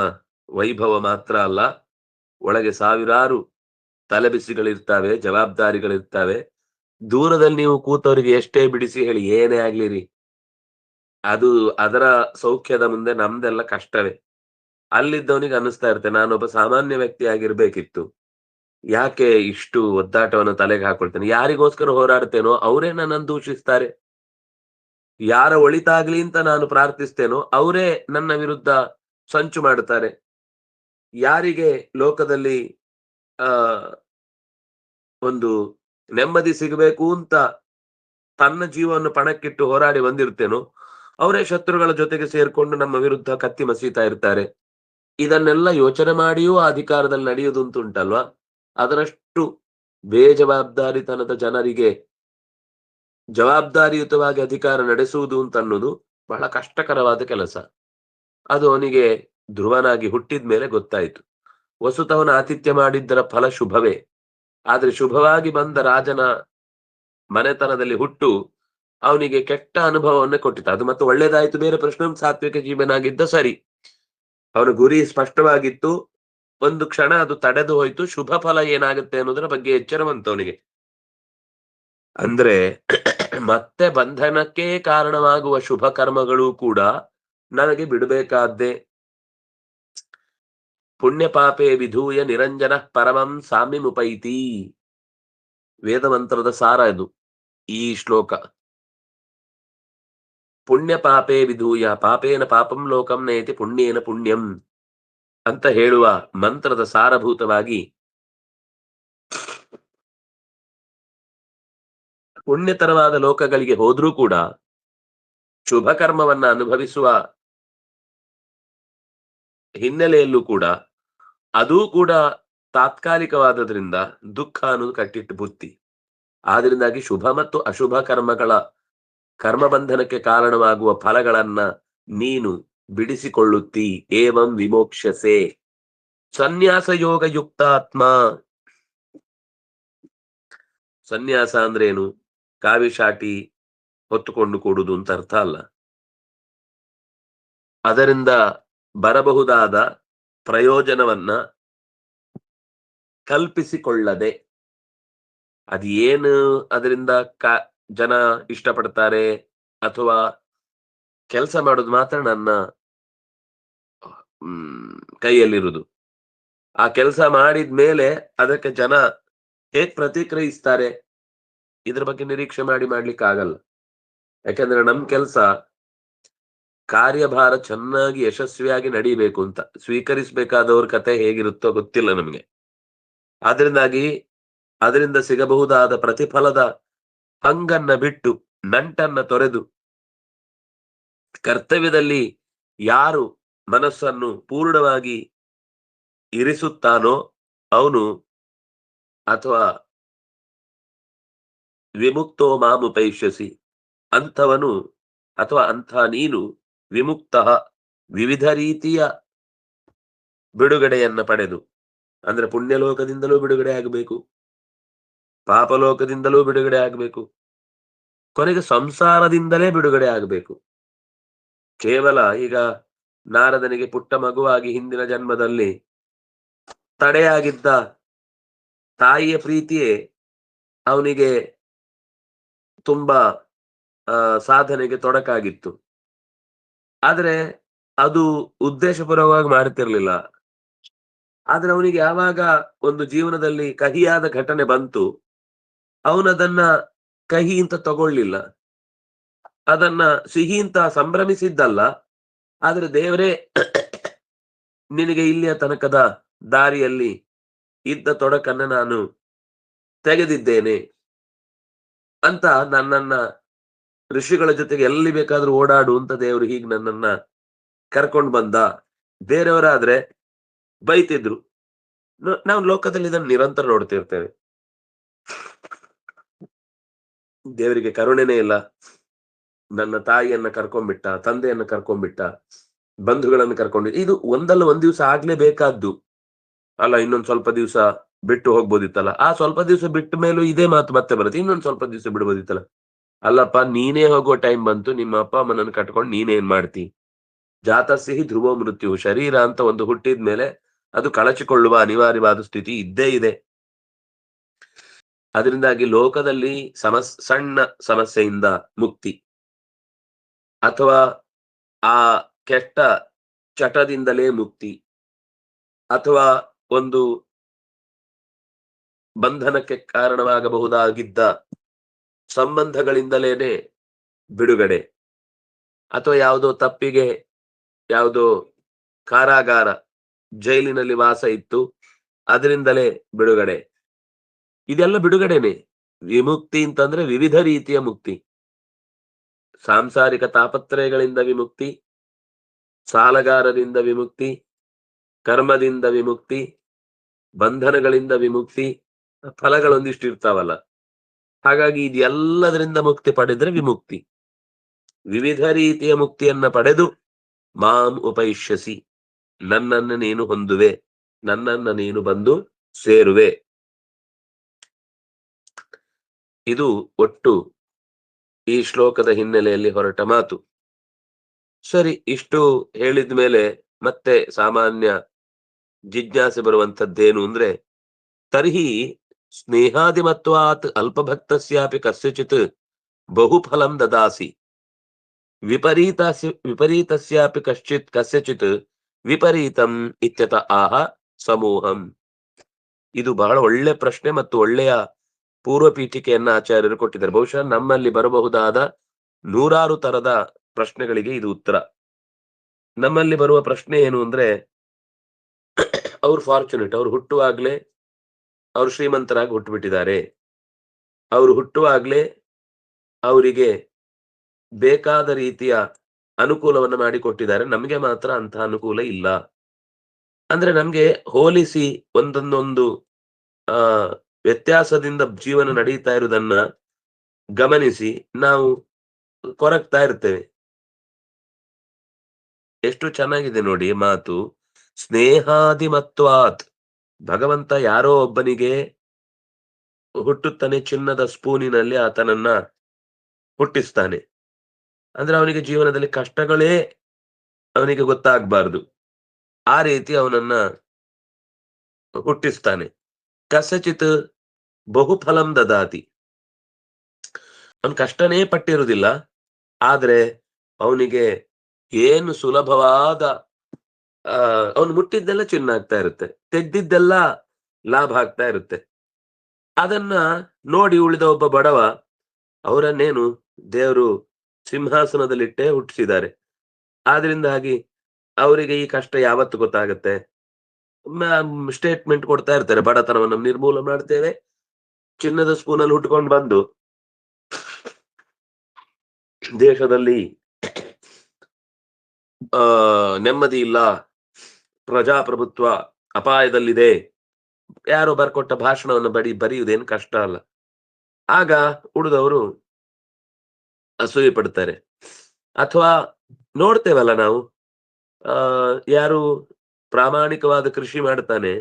ವೈಭವ ಮಾತ್ರ ಅಲ್ಲ, ಒಳಗೆ ಸಾವಿರಾರು ತಲೆಬಿಸಿಗಳಿರ್ತಾವೆ, ಜವಾಬ್ದಾರಿಗಳಿರ್ತಾವೆ. ದೂರದಲ್ಲಿ ನೀವು ಕೂತವರಿಗೆ ಎಷ್ಟೇ ಬಿಡಿಸಿ ಹೇಳಿ, ಏನೇ ಆಗ್ಲಿರಿ, ಅದು ಅದರ ಸೌಖ್ಯದ ಮುಂದೆ ನಮ್ದೆಲ್ಲ ಕಷ್ಟವೇ. ಅಲ್ಲಿದ್ದವನಿಗೆ ಅನ್ನಿಸ್ತಾ ಇರುತ್ತೆ, ನಾನೊಬ್ಬ ಸಾಮಾನ್ಯ ವ್ಯಕ್ತಿ ಆಗಿರ್ಬೇಕಿತ್ತು. ಯಾಕೆ ಇಷ್ಟು ಒದ್ದಾಟವನ್ನು ತಲೆಗೆ ಹಾಕೊಳ್ತೇನೆ? ಯಾರಿಗೋಸ್ಕರ ಹೋರಾಡ್ತೇನೋ ಅವರೇ ನನ್ನನ್ನು ದೂಷಿಸ್ತಾರೆ. ಯಾರ ಒಳಿತಾಗ್ಲಿ ಅಂತ ನಾನು ಪ್ರಾರ್ಥಿಸ್ತೇನೋ ಅವರೇ ನನ್ನ ವಿರುದ್ಧ ಸಂಚು ಮಾಡುತ್ತಾರೆ. ಯಾರಿಗೆ ಲೋಕದಲ್ಲಿ ಆ ಒಂದು ನೆಮ್ಮದಿ ಸಿಗಬೇಕು ಅಂತ ತನ್ನ ಜೀವವನ್ನು ಪಣಕ್ಕಿಟ್ಟು ಹೋರಾಡಿ ಬಂದಿರ್ತೇನೋ ಅವರೇ ಶತ್ರುಗಳ ಜೊತೆಗೆ ಸೇರ್ಕೊಂಡು ನಮ್ಮ ವಿರುದ್ಧ ಕತ್ತಿ ಮಸೀತಾ ಇರ್ತಾರೆ. ಇದನ್ನೆಲ್ಲ ಯೋಚನೆ ಮಾಡಿಯೂ ಆ ಅಧಿಕಾರದಲ್ಲಿ ನಡೆಯುವುದುಂಟಲ್ವಾ, ಅದರಷ್ಟು ಬೇಜವಾಬ್ದಾರಿತನದ ಜನರಿಗೆ ಜವಾಬ್ದಾರಿಯುತವಾಗಿ ಅಧಿಕಾರ ನಡೆಸುವುದು ಅಂತ ಅನ್ನೋದು ಬಹಳ ಕಷ್ಟಕರವಾದ ಕೆಲಸ. ಅದು ಅವನಿಗೆ ಧ್ರುವನಾಗಿ ಹುಟ್ಟಿದ ಮೇಲೆ ಗೊತ್ತಾಯಿತು. ವಸುತವನ ಆತಿಥ್ಯ ಮಾಡಿದ್ದರ ಫಲ ಶುಭವೇ, ಆದ್ರೆ ಶುಭವಾಗಿ ಬಂದ ರಾಜನ ಮನೆತನದಲ್ಲಿ ಹುಟ್ಟು ಅವನಿಗೆ ಕೆಟ್ಟ ಅನುಭವವನ್ನೇ ಕೊಟ್ಟಿತ್ತು. ಅದು ಮತ್ತೆ ಒಳ್ಳೇದಾಯ್ತು ಬೇರೆ ಪ್ರಶ್ನೆ, ಸಾತ್ವಿಕ ಜೀವನಾಗಿದ್ದ ಸರಿ, ಅವನ ಗುರಿ ಸ್ಪಷ್ಟವಾಗಿತ್ತು. ಒಂದು ಕ್ಷಣ ಅದು ತಡೆದು ಹೋಯ್ತು. ಶುಭ ಫಲ ಏನಾಗುತ್ತೆ ಅನ್ನೋದರ ಬಗ್ಗೆ ಎಚ್ಚರ ಬಂತು ಅವನಿಗೆ. ಅಂದ್ರೆ ಮತ್ತೆ ಬಂಧನಕ್ಕೆ ಕಾರಣವಾಗುವ ಶುಭ ಕರ್ಮಗಳು ಕೂಡ ನನಗೆ ಬಿಡಬೇಕಾದ್ದೇ. ಪುಣ್ಯ ಪಾಪೇ ವಿಧೂಯ ನಿರಂಜನ ಪರಮಂ ಸಾಮ್ಯಮುಪೈತಿ. ವೇದ ಮಂತ್ರದ ಸಾರ ಇದು ಈ ಶ್ಲೋಕ. ಪುಣ್ಯ ಪಾಪೇ ವಿಧೂಯ ಪಾಪೇನ ಪಾಪಂ ಲೋಕಂ ನಯತಿ ಪುಣ್ಯೇನ ಪುಣ್ಯಂ ಅಂತ ಹೇಳುವ ಮಂತ್ರದ ಸಾರಭೂತವಾಗಿ ಪುಣ್ಯತರವಾದ ಲೋಕಗಳಿಗೆ ಹೋದ್ರೂ ಕೂಡ ಶುಭ ಕರ್ಮವನ್ನ ಅನುಭವಿಸುವ ಹಿನ್ನೆಲೆಯಲ್ಲೂ ಕೂಡ ಅದೂ ಕೂಡ ತಾತ್ಕಾಲಿಕವಾದದ್ರಿಂದ ದುಃಖ ಅನ್ನೋದು ಕಟ್ಟಿಟ್ಟು ಬುತ್ತಿ. ಆದ್ರಿಂದಾಗಿ ಶುಭ ಮತ್ತು ಅಶುಭ ಕರ್ಮಗಳ ಕರ್ಮಬಂಧನಕ್ಕೆ ಕಾರಣವಾಗುವ ಫಲಗಳನ್ನ ನೀನು ಬಿಡಿಸಿಕೊಳ್ಳುತ್ತಿ. ಏವಂ ವಿಮೋಕ್ಷಸೆ. ಸನ್ಯಾಸ ಯೋಗ ಯುಕ್ತಾತ್ಮ. ಸನ್ಯಾಸ ಅಂದ್ರೇನು? ಕಾವಿಶಾಟಿ ಹೊತ್ತುಕೊಂಡು ಕೂಡುದು ಅಂತ ಅರ್ಥ ಅಲ್ಲ. ಅದರಿಂದ ಬರಬಹುದಾದ ಪ್ರಯೋಜನವನ್ನ ಕಲ್ಪಿಸಿಕೊಳ್ಳದೆ, ಅದೇನು ಅದರಿಂದ ಜನ ಇಷ್ಟಪಡ್ತಾರೆ ಅಥವಾ ಕೆಲಸ ಮಾಡೋದು ಮಾತ್ರ ನನ್ನ ಕೈಯಲ್ಲಿರುವುದು. ಆ ಕೆಲಸ ಮಾಡಿದ್ಮೇಲೆ ಅದಕ್ಕೆ ಜನ ಹೇಗ್ ಪ್ರತಿಕ್ರಿಯಿಸ್ತಾರೆ ಇದ್ರ ಬಗ್ಗೆ ನಿರೀಕ್ಷೆ ಮಾಡ್ಲಿಕ್ಕೆ ಆಗಲ್ಲ. ಯಾಕಂದ್ರೆ ನಮ್ ಕೆಲಸ ಕಾರ್ಯಭಾರ ಚೆನ್ನಾಗಿ ಯಶಸ್ವಿಯಾಗಿ ನಡೀಬೇಕು ಅಂತ. ಸ್ವೀಕರಿಸಬೇಕಾದವ್ರ ಕತೆ ಹೇಗಿರುತ್ತೋ ಗೊತ್ತಿಲ್ಲ ನಮ್ಗೆ. ಆದ್ರಿಂದಾಗಿ ಅದರಿಂದ ಸಿಗಬಹುದಾದ ಪ್ರತಿಫಲದ ಹಂಗನ್ನ ಬಿಟ್ಟು ನಂಟನ್ನ ತೊರೆದು ಕರ್ತವ್ಯದಲ್ಲಿ ಯಾರು ಮನಸ್ಸನ್ನು ಪೂರ್ಣವಾಗಿ ಇರಿಸುತ್ತಾನೋ ಅವನು, ಅಥವಾ ವಿಮುಕ್ತೋ ಮಾಮುಪೈಷ್ಯಸಿ, ಅಂಥವನು ಅಥವಾ ಅಂಥ ನೀನು ವಿಮುಕ್ತ, ವಿವಿಧ ರೀತಿಯ ಬಿಡುಗಡೆಯನ್ನ ಪಡೆದು, ಅಂದ್ರೆ ಪುಣ್ಯಲೋಕದಿಂದಲೂ ಬಿಡುಗಡೆ ಆಗಬೇಕು, ಪಾಪಲೋಕದಿಂದಲೂ ಬಿಡುಗಡೆ ಆಗಬೇಕು, ಕೊನೆಗೆ ಸಂಸಾರದಿಂದಲೇ ಬಿಡುಗಡೆ ಆಗಬೇಕು. ಕೇವಲ ಈಗ ನಾರದನಿಗೆ ಪುಟ್ಟ ಮಗುವಾಗಿ ಹಿಂದಿನ ಜನ್ಮದಲ್ಲಿ ತಡೆಯಾಗಿದ್ದ ತಾಯಿಯ ಪ್ರೀತಿಯೇ ಅವನಿಗೆ ತುಂಬಾ ಸಾಧನೆಗೆ ತೊಡಕಾಗಿತ್ತು. ಆದ್ರೆ ಅದು ಉದ್ದೇಶಪೂರ್ವಕವಾಗಿ ಮಾಡುತ್ತಿರ್ಲಿಲ್ಲ. ಆದ್ರೆ ಅವನಿಗೆ ಯಾವಾಗ ಒಂದು ಜೀವನದಲ್ಲಿ ಕಹಿಯಾದ ಘಟನೆ ಬಂತು, ಅವನದನ್ನ ಕಹಿ ಅಂತ ತಗೊಳ್ಳಿಲ್ಲ, ಅದನ್ನ ಸಿಹಿ ಅಂತ ಸಂಭ್ರಮಿಸಿದ್ದಲ್ಲ. ಆದ್ರೆ ದೇವರೇ ನಿನಗೆ ಇಲ್ಲಿಯ ತನಕದ ದಾರಿಯಲ್ಲಿ ಇದ್ದ ತೊಡಕನ್ನ ನಾನು ತೆಗೆದಿದ್ದೇನೆ ಅಂತ ನನ್ನನ್ನ ಋಷಿಗಳ ಜೊತೆಗೆ ಎಲ್ಲಿ ಬೇಕಾದ್ರೂ ಓಡಾಡು ಅಂತ ದೇವರು ಹೀಗೆ ನನ್ನನ್ನ ಕರ್ಕೊಂಡು ಬಂದ. ಬೇರೆಯವರಾದ್ರೆ ಬೈತಿದ್ರು. ನಾವು ಲೋಕದಲ್ಲಿ ಇದನ್ನು ನಿರಂತರ ನೋಡ್ತಿರ್ತೇವೆ. ದೇವರಿಗೆ ಕರುಣೆನೇ ಇಲ್ಲ. ನನ್ನ ತಾಯಿಯನ್ನ ಕರ್ಕೊಂಡ್ಬಿಟ್ಟ, ತಂದೆಯನ್ನ ಕರ್ಕೊಂಡ್ಬಿಟ್ಟ, ಬಂಧುಗಳನ್ನು ಕರ್ಕೊಂಡು, ಇದು ಒಂದಲ್ಲ ಒಂದ್ ದಿವಸ ಆಗ್ಲೇಬೇಕಾದ್ದು ಅಲ್ಲ. ಇನ್ನೊಂದ್ ಸ್ವಲ್ಪ ದಿವಸ ಬಿಟ್ಟು ಹೋಗ್ಬೋದಿತ್ತಲ್ಲ. ಆ ಸ್ವಲ್ಪ ದಿವಸ ಬಿಟ್ಟ ಮೇಲೂ ಇದೇ ಮಾತು ಮತ್ತೆ ಬರುತ್ತೆ, ಇನ್ನೊಂದ್ ಸ್ವಲ್ಪ ದಿವಸ ಬಿಡ್ಬೋದಿತ್ತಲ್ಲ. ಅಲ್ಲಪ್ಪ ನೀನೇ ಹೋಗೋ ಟೈಮ್ ಬಂತು, ನಿಮ್ಮ ಅಪ್ಪ ಅಮ್ಮನನ್ನು ಕಟ್ಕೊಂಡು ನೀನೇನ್ ಮಾಡ್ತಿ? ಜಾತಸ್ಸಿಹಿ ಧ್ರುವೋ ಮೃತ್ಯು. ಶರೀರ ಅಂತ ಒಂದು ಹುಟ್ಟಿದ್ಮೇಲೆ ಅದು ಕಳಚಿಕೊಳ್ಳುವ ಅನಿವಾರ್ಯವಾದ ಸ್ಥಿತಿ ಇದ್ದೇ ಇದೆ. ಅದರಿಂದಾಗಿ ಲೋಕದಲ್ಲಿ ಸಣ್ಣ ಸಮಸ್ಯೆಯಿಂದ ಮುಕ್ತಿ, ಅಥವಾ ಆ ಕೆಟ್ಟ ಚಟದಿಂದಲೇ ಮುಕ್ತಿ, ಅಥವಾ ಒಂದು ಬಂಧನಕ್ಕೆ ಕಾರಣವಾಗಬಹುದಾಗಿದ್ದ ಸಂಬಂಧಗಳಿಂದಲೇನೆ ಬಿಡುಗಡೆ, ಅಥವಾ ಯಾವುದೋ ತಪ್ಪಿಗೆ ಯಾವುದೋ ಕಾರಾಗಾರ ಜೈಲಿನಲ್ಲಿ ವಾಸ ಇತ್ತು, ಅದರಿಂದಲೇ ಬಿಡುಗಡೆ. ಇದೆಲ್ಲ ಬಿಡುಗಡೆನೆ. ವಿಮುಕ್ತಿ ಅಂತಂದ್ರೆ ವಿವಿಧ ರೀತಿಯ ಮುಕ್ತಿ. ಸಾಂಸಾರಿಕ ತಾಪತ್ರಯಗಳಿಂದ ವಿಮುಕ್ತಿ, ಸಾಲಗಾರರಿಂದ ವಿಮುಕ್ತಿ, ಕರ್ಮದಿಂದ ವಿಮುಕ್ತಿ, ಬಂಧನಗಳಿಂದ ವಿಮುಕ್ತಿ, ಫಲಗಳೊಂದಿಷ್ಟು ಇರ್ತಾವಲ್ಲ. ಹಾಗಾಗಿ ಇದೆಲ್ಲದರಿಂದ ಮುಕ್ತಿ ಪಡೆದ್ರೆ ವಿಮುಕ್ತಿ. ವಿವಿಧ ರೀತಿಯ ಮುಕ್ತಿಯನ್ನ ಪಡೆದು ಮಾಂ ಉಪೈಷ್ಯಸಿ, ನನ್ನನ್ನು ನೀನು ಹೊಂದುವೆ, ನನ್ನನ್ನು ನೀನು ಬಂದು ಸೇರುವೆ. ಇದು ಒಟ್ಟು ಈ ಶ್ಲೋಕದ ಹಿನ್ನೆಲೆಯಲ್ಲಿ ಹೊರಟ ಮಾತು. ಸರಿ, ಇಷ್ಟು ಹೇಳಿದ ಮೇಲೆ ಮತ್ತೆ ಸಾಮಾನ್ಯ ಜಿಜ್ಞಾಸೆ ಬರುವಂತದ್ದೇನು ಅಂದ್ರೆ, ತರ್ಹಿ ಸ್ನೇಹಾದಿಮತ್ವಾತ್ ಅಲ್ಪಭಕ್ತಸ್ಯಾಪಿ ಕಸ್ಯಚಿತ್ ಬಹುಫಲಂ ದದಾಸಿ, ವಿಪರೀತಸ್ಯಾಪಿ ಕಸ್ಯಚಿತ್ ವಿಪರೀತಂ ಇತ್ಯತ ಆಹ ಸಮೂಹಂ. ಇದು ಬಹಳ ಒಳ್ಳೆ ಪ್ರಶ್ನೆ ಮತ್ತು ಒಳ್ಳೆಯ ಪೂರ್ವ ಪೀಠಿಕೆಯನ್ನ ಆಚಾರ್ಯರು ಕೊಟ್ಟಿದ್ದಾರೆ. ಬಹುಶಃ ನಮ್ಮಲ್ಲಿ ಬರಬಹುದಾದ ನೂರಾರು ತರದ ಪ್ರಶ್ನೆಗಳಿಗೆ ಇದು ಉತ್ತರ. ನಮ್ಮಲ್ಲಿ ಬರುವ ಪ್ರಶ್ನೆ ಏನು ಅಂದ್ರೆ, ಅವ್ರು ಫಾರ್ಚುನೇಟ್, ಅವ್ರು ಹುಟ್ಟುವಾಗ್ಲೇ ಅವ್ರು ಶ್ರೀಮಂತರಾಗಿ ಹುಟ್ಟುಬಿಟ್ಟಿದ್ದಾರೆ, ಅವ್ರು ಹುಟ್ಟುವಾಗ್ಲೇ ಅವರಿಗೆ ಬೇಕಾದ ರೀತಿಯ ಅನುಕೂಲವನ್ನು ಮಾಡಿಕೊಟ್ಟಿದ್ದಾರೆ, ನಮಗೆ ಮಾತ್ರ ಅಂತ ಅನುಕೂಲ ಇಲ್ಲ. ಅಂದ್ರೆ ನಮ್ಗೆ ಹೋಲಿಸಿ ಒಂದೊಂದೊಂದು ವ್ಯತ್ಯಾಸದಿಂದ ಜೀವನ ನಡೀತಾ ಇರುವುದನ್ನ ಗಮನಿಸಿ ನಾವು ಕೊರಗ್ತಾ ಇರ್ತೇವೆ. ಎಷ್ಟು ಚೆನ್ನಾಗಿದೆ ನೋಡಿ ಮಾತು. ಸ್ನೇಹಾದಿಮತ್ವಾತ್, ಭಗವಂತ ಯಾರೋ ಒಬ್ಬನಿಗೆ ಹುಟ್ಟುತ್ತಾನೆ, ಚಿನ್ನದ ಸ್ಪೂನಿನಲ್ಲಿ ಆತನನ್ನ ಹುಟ್ಟಿಸ್ತಾನೆ. ಅಂದ್ರೆ ಅವನಿಗೆ ಜೀವನದಲ್ಲಿ ಕಷ್ಟಗಳೇ ಅವನಿಗೆ ಗೊತ್ತಾಗಬಾರ್ದು, ಆ ರೀತಿ ಅವನನ್ನ ಹುಟ್ಟಿಸ್ತಾನೆ. ಕಸಚಿತ್ ಬಹುಫಲಂ ದದಾತಿ, ಅವನ್ ಕಷ್ಟನೇ ಪಟ್ಟಿರುವುದಿಲ್ಲ, ಆದ್ರೆ ಅವನಿಗೆ ಏನು ಸುಲಭವಾದ ಅವನು ಮುಟ್ಟಿದ್ದೆಲ್ಲ ಚಿನ್ನ ಆಗ್ತಾ ಇರುತ್ತೆ, ತೆಗ್ದಿದ್ದೆಲ್ಲ ಲಾಭ ಆಗ್ತಾ ಇರುತ್ತೆ. ಅದನ್ನ ನೋಡಿ ಉಳಿದ ಒಬ್ಬ ಬಡವ, ಅವರನ್ನೇನು ದೇವರು ಸಿಂಹಾಸನದಲ್ಲಿಟ್ಟೇ ಹುಟ್ಟಿಸಿದ್ದಾರೆ, ಆದ್ರಿಂದಾಗಿ ಅವರಿಗೆ ಈ ಕಷ್ಟ ಯಾವತ್ತು ಗೊತ್ತಾಗತ್ತೆ? ಸ್ಟೇಟ್ಮೆಂಟ್ ಕೊಡ್ತಾ ಇರ್ತಾರೆ, ಬಡತನವನ್ನು ನಿರ್ಮೂಲ ಮಾಡ್ತೇವೆ, ಚಿನ್ನದ ಸ್ಪೂನಲ್ಲಿ ಹುಟ್ಕೊಂಡು ಬಂದು ದೇಶದಲ್ಲಿ ನೆಮ್ಮದಿ ಇಲ್ಲ, ಪ್ರಜಾಪ್ರಭುತ್ವ ಅಪಾಯದಲ್ಲಿದೆ, ಯಾರೋ ಬರ್ಕೊಟ್ಟ ಭಾಷಣವನ್ನು ಬರೆಯುವುದೇನು ಕಷ್ಟ ಅಲ್ಲ. ಆಗ ಉಳಿದವರು ಅಸೂಯೆ ಪಡ್ತಾರೆ. ಅಥವಾ ನೋಡ್ತೇವಲ್ಲ ನಾವು, ಯಾರು ಪ್ರಾಮಾಣಿಕವಾದ ಕೃಷಿ ಮಾಡ್ತಾನೆ,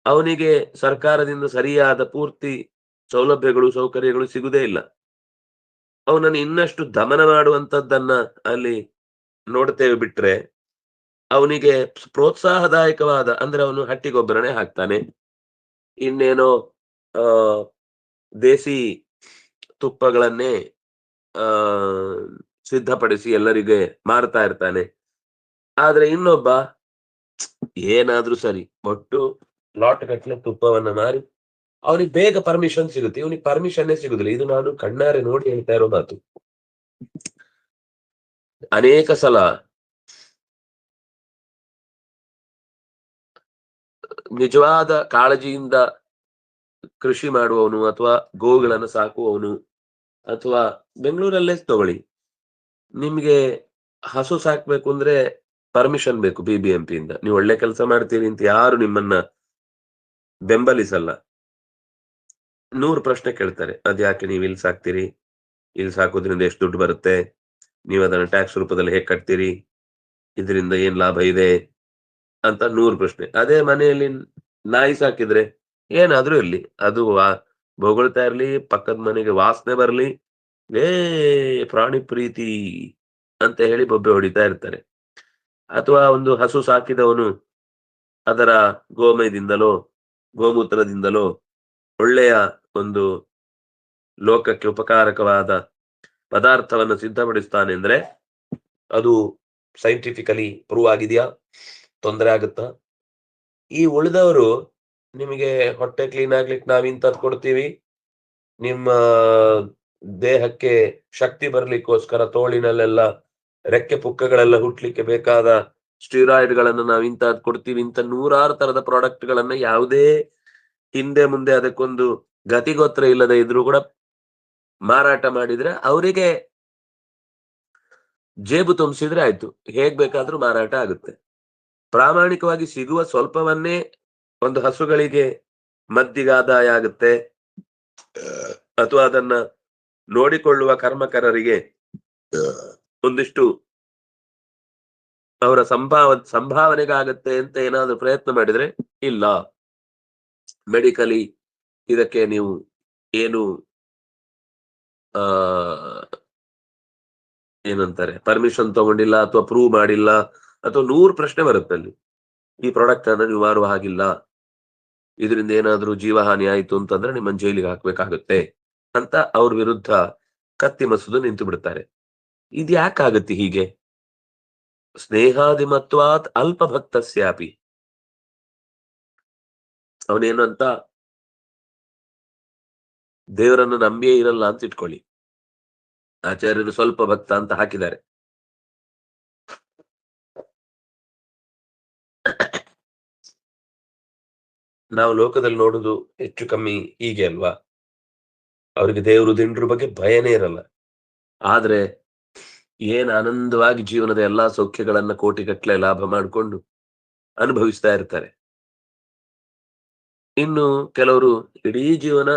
ಅವನಿಗೆ ಸರ್ಕಾರದಿಂದ ಸರಿಯಾದ ಪೂರ್ತಿ ಸೌಲಭ್ಯಗಳು ಸೌಕರ್ಯಗಳು ಸಿಗುದೇ ಇಲ್ಲ, ಅವನನ್ನು ಇನ್ನಷ್ಟು ದಮನ ಮಾಡುವಂತದ್ದನ್ನ ಅಲ್ಲಿ ನೋಡ್ತೇವೆ. ಬಿಟ್ರೆ ಅವನಿಗೆ ಪ್ರೋತ್ಸಾಹದಾಯಕವಾದ, ಅಂದ್ರೆ ಅವನು ಹಟ್ಟಿ ಗೊಬ್ಬರನೇ ಹಾಕ್ತಾನೆ, ಇನ್ನೇನೋ ದೇಸಿ ತುಪ್ಪಗಳನ್ನೇ ಸಿದ್ಧಪಡಿಸಿ ಎಲ್ಲರಿಗೆ ಮಾರ್ತಾ ಇರ್ತಾನೆ. ಆದ್ರೆ ಇನ್ನೊಬ್ಬ ಏನಾದ್ರೂ ಸರಿ ಒಟ್ಟು ಲಾಟ್ ಗಟ್ಟಲೆ ತುಪ್ಪವನ್ನ ಮಾರಿ ಅವನಿಗೆ ಬೇಗ ಪರ್ಮಿಷನ್ ಸಿಗುತ್ತೆ, ಇವನಿಗೆ ಪರ್ಮಿಷನ್ನೇ ಸಿಗುದಿಲ್ಲ. ಇದು ನಾನು ಕಣ್ಣಾರೆ ನೋಡಿ ಹೇಳ್ತಾ ಇರೋ ಮಾತು. ಅನೇಕ ಸಲ ನಿಜವಾದ ಕಾಳಜಿಯಿಂದ ಕೃಷಿ ಮಾಡುವವನು ಅಥವಾ ಗೋವುಗಳನ್ನು ಸಾಕುವವನು, ಅಥವಾ ಬೆಂಗಳೂರಲ್ಲೇ ತಗೊಳ್ಳಿ, ನಿಮ್ಗೆ ಹಸು ಸಾಕ್ಬೇಕು ಅಂದ್ರೆ ಪರ್ಮಿಷನ್ ಬೇಕು BBMP ಇಂದ. ನೀವು ಒಳ್ಳೆ ಕೆಲಸ ಮಾಡ್ತೀರಿ ಅಂತ ಯಾರು ನಿಮ್ಮನ್ನ ಬೆಂಬಲಿಸಲ್ಲ. 100 ಪ್ರಶ್ನೆ ಕೇಳ್ತಾರೆ, ಅದ್ಯಾಕೆ ನೀವು ಇಲ್ಲಿ ಸಾಕ್ತೀರಿ, ಇಲ್ಲಿ ಸಾಕೋದ್ರಿಂದ ಎಷ್ಟು ದುಡ್ಡು ಬರುತ್ತೆ, ನೀವು ಅದನ್ನ ಟ್ಯಾಕ್ಸ್ ರೂಪದಲ್ಲಿ ಹೇಗೆ ಕಟ್ತೀರಿ, ಇದರಿಂದ ಏನ್ ಲಾಭ ಇದೆ ಅಂತ 100 ಪ್ರಶ್ನೆ. ಅದೇ ಮನೆಯಲ್ಲಿ ನಾಯಿ ಸಾಕಿದ್ರೆ ಏನಾದ್ರೂ ಇರ್ಲಿ, ಅದು ಬೊಗಳ್ತಾ ಇರ್ಲಿ, ಪಕ್ಕದ ಮನೆಗೆ ವಾಸನೆ ಬರ್ಲಿ, ಏ ಪ್ರಾಣಿ ಪ್ರೀತಿ ಅಂತ ಹೇಳಿ ಬೊಬ್ಬೆ ಹೊಡಿತಾ ಇರ್ತಾರೆ. ಅಥವಾ ಒಂದು ಹಸು ಸಾಕಿದವನು ಅದರ ಗೋಮಯದಿಂದಲೋ ಗೋಮೂತ್ರದಿಂದಲೋ ಒಳ್ಳೆಯ ಒಂದು ಲೋಕಕ್ಕೆ ಉಪಕಾರಕವಾದ ಪದಾರ್ಥವನ್ನು ಸಿದ್ಧಪಡಿಸ್ತಾನೆ ಅಂದ್ರೆ ಅದು ಸೈಂಟಿಫಿಕಲಿ ಪ್ರೂವ್ ಆಗಿದೆಯಾ? ತೊಂದರೆ ಆಗುತ್ತಾ? ಈ ಉಳಿದವರು ನಿಮಗೆ ಹೊಟ್ಟೆ ಕ್ಲೀನ್ ಆಗ್ಲಿಕ್ಕೆ ನಾವ್ ಇಂಥದ್ದು ಕೊಡ್ತೀವಿ, ನಿಮ್ಮ ದೇಹಕ್ಕೆ ಶಕ್ತಿ ಬರ್ಲಿಕ್ಕೋಸ್ಕರ ತೋಳಿನಲ್ಲೆಲ್ಲ ರೆಕ್ಕೆ ಪುಕ್ಕಗಳೆಲ್ಲ ಹುಟ್ಲಿಕ್ಕೆ ಬೇಕಾದ ಸ್ಟೀರಾಯ್ಡ್ ಗಳನ್ನು ನಾವು ಇಂಥದ್ದು ಕೊಡ್ತೀವಿ, ಇಂಥ ನೂರಾರು ತರದ ಪ್ರಾಡಕ್ಟ್ ಗಳನ್ನ ಯಾವುದೇ ಹಿಂದೆ ಮುಂದೆ ಅದಕ್ಕೊಂದು ಗತಿಗೋತ್ರ ಇಲ್ಲದೆ ಇದ್ರೂ ಕೂಡ ಮಾರಾಟ ಮಾಡಿದ್ರೆ ಅವರಿಗೆ ಜೇಬು ತುಂಬಿಸಿದ್ರೆ ಆಯ್ತು, ಹೇಗ್ ಬೇಕಾದ್ರೂ ಮಾರಾಟ ಆಗುತ್ತೆ. ಪ್ರಾಮಾಣಿಕವಾಗಿ ಸಿಗುವ ಸ್ವಲ್ಪವನ್ನೇ ಒಂದು ಹಸುಗಳಿಗೆ ಮದ್ದಿಗೆ ಆದಾಯ ಆಗುತ್ತೆ, ಅಥವಾ ಅದನ್ನ ನೋಡಿಕೊಳ್ಳುವ ಕರ್ಮಕರರಿಗೆ ಒಂದಿಷ್ಟು ಅವರ ಸಂಭಾವನೆಗಾಗತ್ತೆ ಅಂತ ಏನಾದ್ರು ಪ್ರಯತ್ನ ಮಾಡಿದ್ರೆ ಇಲ್ಲ. ಮೆಡಿಕಲಿ ಇದಕ್ಕೆ ನೀವು ಏನು ಆ ಏನಂತಾರೆ ಪರ್ಮಿಷನ್ ತಗೊಂಡಿಲ್ಲ ಅಥವಾ ಪ್ರೂವ್ ಮಾಡಿಲ್ಲ ಅಥವಾ 100 ಪ್ರಶ್ನೆ ಬರುತ್ತೆ ಅಲ್ಲಿ. ಈ ಪ್ರಾಡಕ್ಟ್ ಅನ್ನ ನೀವು ಮಾರುವ ಹಾಗಿಲ್ಲ, ಇದರಿಂದ ಏನಾದ್ರೂ ಜೀವಹಾನಿ ಆಯ್ತು ಅಂತಂದ್ರೆ ನಿಮ್ಮನ್ನ ಜೈಲಿಗೆ ಹಾಕ್ಬೇಕಾಗುತ್ತೆ ಅಂತ ಅವ್ರ ವಿರುದ್ಧ ಕತ್ತಿ ಮಸೂದು ನಿಂತು ಬಿಡ್ತಾರೆ. ಇದು ಯಾಕಾಗತ್ತೆ ಹೀಗೆ? ಸ್ನೇಹಾದಿಮತ್ವಾತ್ ಅಲ್ಪ ಭಕ್ತಸ್ಯಾಪಿ. ಅವನೇನು ಅಂತ ದೇವರನ್ನು ನಂಬಿಯೇ ಇರಲ್ಲ ಅಂತ ಇಟ್ಕೊಳ್ಳಿ, ಆಚಾರ್ಯರು ಸ್ವಲ್ಪ ಭಕ್ತ ಅಂತ ಹಾಕಿದ್ದಾರೆ. ನಾವು ಲೋಕದಲ್ಲಿ ನೋಡುದು ಹೆಚ್ಚು ಕಮ್ಮಿ ಹೀಗೆ ಅಲ್ವಾ? ಅವರಿಗೆ ದೇವರು ದಿಂಡ್ರ ಬಗ್ಗೆ ಭಯನೇ ಇರಲ್ಲ, ಆದ್ರೆ ಏನ್ ಆನಂದವಾಗಿ ಜೀವನದ ಎಲ್ಲಾ ಸೌಖ್ಯಗಳನ್ನ ಕೋಟಿಗಟ್ಟಲೆ ಲಾಭ ಮಾಡಿಕೊಂಡು ಅನುಭವಿಸ್ತಾ ಇರ್ತಾರೆ. ಇನ್ನು ಕೆಲವರು ಇಡೀ ಜೀವನ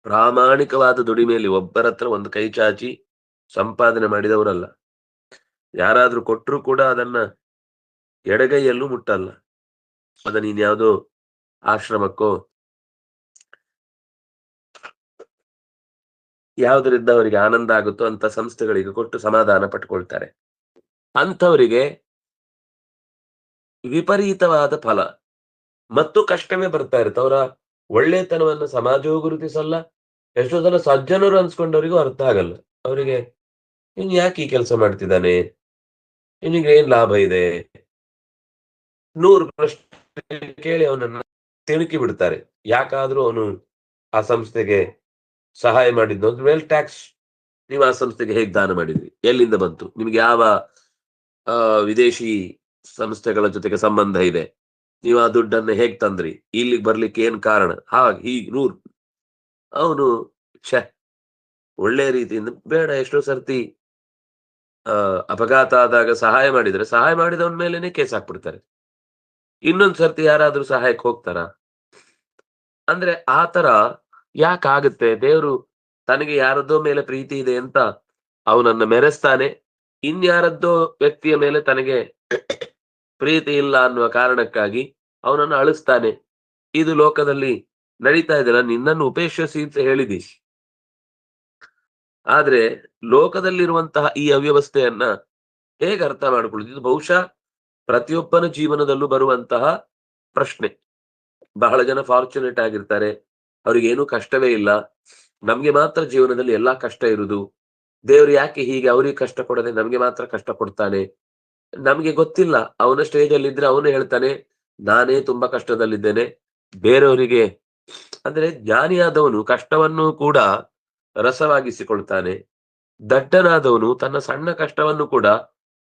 ಪ್ರಾಮಾಣಿಕವಾದ ದುಡಿಮೆಯಲ್ಲಿ ಒಬ್ಬರ ಹತ್ರ ಒಂದು ಕೈ ಚಾಚಿ ಸಂಪಾದನೆ ಮಾಡಿದವರಲ್ಲ. ಯಾರಾದ್ರೂ ಕೊಟ್ಟರು ಕೂಡ ಅದನ್ನ ಎಡಗೈಯಲ್ಲೂ ಮುಟ್ಟಲ್ಲ. ಅದನ್ನ ಇನ್ಯಾವುದೋ ಆಶ್ರಮಕ್ಕೋ ಯಾವುದರಿಂದ ಅವರಿಗೆ ಆನಂದ ಆಗುತ್ತೋ ಅಂತ ಸಂಸ್ಥೆಗಳಿಗೆ ಕೊಟ್ಟು ಸಮಾಧಾನ ಪಟ್ಕೊಳ್ತಾರೆ. ಅಂಥವರಿಗೆ ವಿಪರೀತವಾದ ಫಲ ಮತ್ತು ಕಷ್ಟವೇ ಬರ್ತಾ ಇರುತ್ತೆ. ಅವರ ಒಳ್ಳೆತನವನ್ನು ಸಮಾಜವೂ ಗುರುತಿಸಲ್ಲ, ಎಷ್ಟೋ ಸಲ ಸಜ್ಜನರು ಅನ್ಸ್ಕೊಂಡವರಿಗೂ ಅರ್ಥ ಆಗಲ್ಲ. ಅವರಿಗೆ ಇನ್ ಯಾಕೆ ಈ ಕೆಲಸ ಮಾಡ್ತಿದ್ದಾನೆ, ಇವನಿಗೆ ಏನ್ ಲಾಭ ಇದೆ, 100 ಪ್ರಶ್ನೆ ಕೇಳಿ ಅವನನ್ನ ತಿಣುಕಿ ಬಿಡ್ತಾರೆ. ಯಾಕಾದ್ರೂ ಅವನು ಆ ಸಂಸ್ಥೆಗೆ ಸಹಾಯ ಮಾಡಿದ್ದು ವೆಲ್ ಟ್ಯಾಕ್ಸ್. ನೀವು ಆ ಸಂಸ್ಥೆಗೆ ಹೇಗ್ ದಾನ ಮಾಡಿದ್ರಿ, ಎಲ್ಲಿಂದ ಬಂತು, ನಿಮ್ಗೆ ಯಾವ ವಿದೇಶಿ ಸಂಸ್ಥೆಗಳ ಜೊತೆಗೆ ಸಂಬಂಧ ಇದೆ, ನೀವು ಆ ದುಡ್ಡನ್ನ ಹೇಗ್ ತಂದ್ರಿ, ಇಲ್ಲಿಗೆ ಬರ್ಲಿಕ್ಕೆ ಏನ್ ಕಾರಣ, ಹಾಗೆ ಹೀಗ್ 100. ಅವನು ಛೆ ಒಳ್ಳೆ ರೀತಿಯಿಂದ ಬೇಡ. ಎಷ್ಟೋ ಸರ್ತಿ ಅಪಘಾತ ಆದಾಗ ಸಹಾಯ ಮಾಡಿದ್ರೆ ಸಹಾಯ ಮಾಡಿದವನ ಮೇಲೆನೆ ಕೇಸ್ ಹಾಕ್ಬಿಡ್ತಾರೆ. ಇನ್ನೊಂದ್ ಸರ್ತಿ ಯಾರಾದ್ರೂ ಸಹಾಯಕ್ಕೆ ಹೋಗ್ತಾರ? ಅಂದ್ರೆ ಆತರ ಯಾಕಾಗುತ್ತೆ? ದೇವ್ರು ತನಗೆ ಯಾರದ್ದೋ ಮೇಲೆ ಪ್ರೀತಿ ಇದೆ ಅಂತ ಅವನನ್ನ ಮೆರೆಸ್ತಾನೆ, ಇನ್ಯಾರದ್ದೋ ವ್ಯಕ್ತಿಯ ಮೇಲೆ ತನಗೆ ಪ್ರೀತಿ ಇಲ್ಲ ಅನ್ನುವ ಕಾರಣಕ್ಕಾಗಿ ಅವನನ್ನು ಅಳಿಸ್ತಾನೆ. ಇದು ಲೋಕದಲ್ಲಿ ನಡೀತಾ ಇದೆಲ್ಲ. ನಿನ್ನನ್ನು ಉಪೇಕ್ಷಿಸಿ ಅಂತ ಹೇಳಿದಿ, ಆದ್ರೆ ಲೋಕದಲ್ಲಿರುವಂತಹ ಈ ಅವ್ಯವಸ್ಥೆಯನ್ನ ಹೇಗೆ ಅರ್ಥ ಮಾಡ್ಕೊಳ್ಳುದು? ಇದು ಬಹುಶಃ ಪ್ರತಿಯೊಬ್ಬನ ಜೀವನದಲ್ಲೂ ಬರುವಂತಹ ಪ್ರಶ್ನೆ. ಬಹಳ ಜನ ಫಾರ್ಚುನೇಟ್ ಆಗಿರ್ತಾರೆ, ಅವ್ರಿಗೇನು ಕಷ್ಟವೇ ಇಲ್ಲ, ನಮ್ಗೆ ಮಾತ್ರ ಜೀವನದಲ್ಲಿ ಎಲ್ಲಾ ಕಷ್ಟ ಇರುದು, ದೇವ್ರು ಯಾಕೆ ಹೀಗೆ ಅವ್ರಿಗೆ ಕಷ್ಟ ಕೊಡದೆ ನಮ್ಗೆ ಮಾತ್ರ ಕಷ್ಟ ಕೊಡ್ತಾನೆ? ನಮ್ಗೆ ಗೊತ್ತಿಲ್ಲ. ಅವನ ಸ್ಟೇಜ್ ಅಲ್ಲಿ ಇದ್ರೆ ಅವನು ಹೇಳ್ತಾನೆ ನಾನೇ ತುಂಬಾ ಕಷ್ಟದಲ್ಲಿದ್ದೇನೆ, ಬೇರೆಯವರಿಗೆ ಅಂದ್ರೆ ಜ್ಞಾನಿಯಾದವನು ಕಷ್ಟವನ್ನು ಕೂಡ ರಸವಾಗಿಸಿಕೊಳ್ತಾನೆ. ದಡ್ಡನಾದವನು ತನ್ನ ಸಣ್ಣ ಕಷ್ಟವನ್ನು ಕೂಡ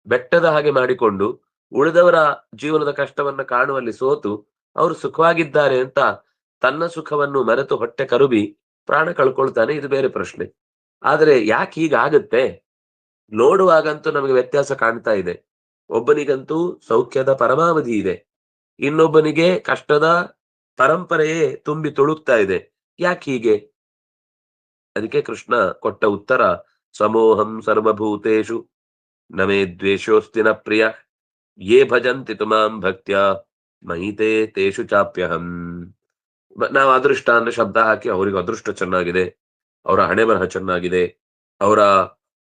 ಬೆಟ್ಟದ ಹಾಗೆ ಮಾಡಿಕೊಂಡು ಉಳಿದವರ ಜೀವನದ ಕಷ್ಟವನ್ನ ಕಾಣುವಲ್ಲಿ ಸೋತು ಅವರು ಸುಖವಾಗಿದ್ದಾರೆ ಅಂತ ತನ್ನ ಸುಖವನ್ನು ಮರೆತು ಹೊಟ್ಟೆ ಕರುಬಿ ಪ್ರಾಣ ಕಳ್ಕೊಳ್ತಾನೆ. ಇದು ಬೇರೆ ಪ್ರಶ್ನೆ. ಆದ್ರೆ ಯಾಕೆ ಹೀಗಾಗತ್ತೆ? ನೋಡುವಾಗಂತೂ ನಮಗೆ ವ್ಯತ್ಯಾಸ ಕಾಣ್ತಾ ಇದೆ. ಒಬ್ಬನಿಗಂತೂ ಸೌಖ್ಯದ ಪರಮಾವಧಿ ಇದೆ, ಇನ್ನೊಬ್ಬನಿಗೆ ಕಷ್ಟದ ಪರಂಪರೆಯೇ ತುಂಬಿ ತುಳುಕ್ತಾ ಇದೆ. ಯಾಕೆ ಹೀಗೆ? ಅದಕ್ಕೆ ಕೃಷ್ಣ ಕೊಟ್ಟ ಉತ್ತರ ಸಮೋಹಂ ಸರ್ವಭೂತೇಷು ನಮೇ ದ್ವೇಷೋಸ್ತಿ ನ ಪ್ರಿಯ ಯೇ ಭಜಂತಿ ತುಮಾಂ ಭಕ್ತ್ಯ ಮಹಿತೆ ತೇಷು ಚಾಪ್ಯಹಂ. ನಾವು ಅದೃಷ್ಟ ಅಂದ್ರೆ ಶಬ್ದ ಹಾಕಿ ಅವ್ರಿಗೆ ಅದೃಷ್ಟ ಚೆನ್ನಾಗಿದೆ, ಅವರ ಹಣೆ ಬರಹ ಚೆನ್ನಾಗಿದೆ, ಅವರ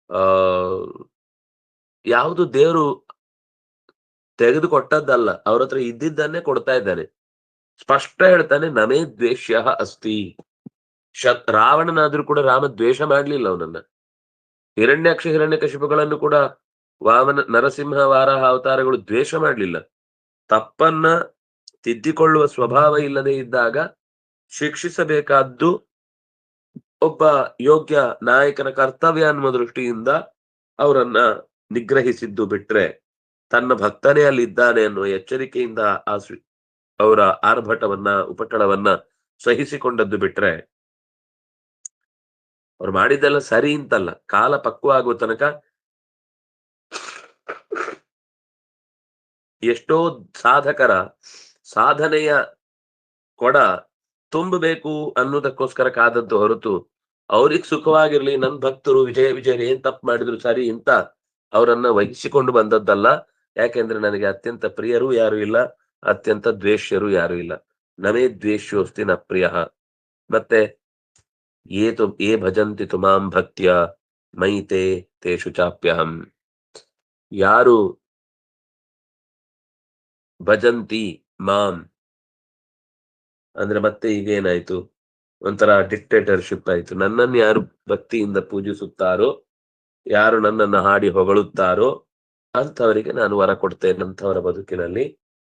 ಆ ಯಾವುದು ದೇವರು ತೆಗೆದುಕೊಟ್ಟದ್ದಲ್ಲ, ಅವ್ರ ಹತ್ರ ಇದ್ದಿದ್ದನ್ನೇ ಕೊಡ್ತಾ ಇದ್ದಾನೆ. ಸ್ಪಷ್ಟ ಹೇಳ್ತಾನೆ, ನಮೇ ದ್ವೇಷ್ಯ ಅಸ್ತಿ. ರಾವಣನಾದ್ರೂ ಕೂಡ ರಾಮ ದ್ವೇಷ ಮಾಡ್ಲಿಲ್ಲ ಅವನನ್ನ. ಹಿರಣ್ಯಾಕ್ಷ ಹಿರಣ್ಯಕಶಿಪುಗಳನ್ನು ಕೂಡ ವಾಮನ ನರಸಿಂಹ ವಾರಾಹ ಅವತಾರಗಳು ದ್ವೇಷ ಮಾಡ್ಲಿಲ್ಲ. ತಪ್ಪನ್ನ ತಿದ್ದಿಕೊಳ್ಳುವ ಸ್ವಭಾವ ಇಲ್ಲದೆ ಇದ್ದಾಗ ಶಿಕ್ಷಿಸಬೇಕಾದ್ದು ಒಬ್ಬ ಯೋಗ್ಯ ನಾಯಕನ ಕರ್ತವ್ಯ ಅನ್ನುವ ದೃಷ್ಟಿಯಿಂದ ಅವರನ್ನ ನಿಗ್ರಹಿಸಿದ್ದು ಬಿಟ್ರೆ, ತನ್ನ ಭಕ್ತನೇ ಅಲ್ಲಿದ್ದಾನೆ ಅನ್ನುವ ಎಚ್ಚರಿಕೆಯಿಂದ ಅವರ ಆರ್ಭಟವನ್ನ ಉಪಟಳವನ್ನ ಸಹಿಸಿಕೊಂಡದ್ದು ಬಿಟ್ರೆ, ಅವ್ರು ಮಾಡಿದ್ದೆಲ್ಲ ಸರಿ ಅಂತಲ್ಲ. ಕಾಲ ಪಕ್ವ ಆಗುವ ತನಕ ಎಷ್ಟೋ ಸಾಧಕರ ಸಾಧನೆಯ ಕೊಡ ತುಂಬಬೇಕು ಅನ್ನೋದಕ್ಕೋಸ್ಕರ ಕಾದದ್ದು ಹೊರತು, ಅವ್ರಿಗೆ ಸುಖವಾಗಿರ್ಲಿ, ನನ್ ಭಕ್ತರು ವಿಜಯರು ಏನ್ ತಪ್ಪು ಮಾಡಿದ್ರು ಸರಿ ಅಂತ ಅವರನ್ನ ವಹಿಸಿಕೊಂಡು ಬಂದದ್ದಲ್ಲ. ಯಾಕೆಂದ್ರೆ ನನಗೆ ಅತ್ಯಂತ ಪ್ರಿಯರು ಯಾರು ಇಲ್ಲ, ಅತ್ಯಂತ ದ್ವೇಷ್ಯರು ಯಾರು ಇಲ್ಲ. ನಮೇ ದ್ವೇಷ್ಯೋಸ್ತಿ ನ ಪ್ರಿಯ. ಮತ್ತೆ ಏ ಭಜಂತಿ ತುಮಾಂ ಭಕ್ತ್ಯ ಮೈತೆ ತೇಷು ಚಾಪ್ಯಹಂ. ಯಾರು ಭಜಂತಿ ಮಾಂ ಅಂದ್ರೆ ಮತ್ತೆ ಈಗ ಏನಾಯ್ತು, ಒಂಥರ ಡಿಕ್ಟೇಟರ್ಶಿಪ್ ಆಯ್ತು. ನನ್ನನ್ನು ಯಾರು ಭಕ್ತಿಯಿಂದ ಪೂಜಿಸುತ್ತಾರೋ, ಯಾರು ನನ್ನನ್ನು ಹಾಡಿ ಹೊಗಳುತ್ತಾರೋ ಅಂಥವರಿಗೆ ನಾನು ವರ ಕೊಡ್ತೇನೆ, ಅಂಥವರ ಬದುಕಿನಲ್ಲಿ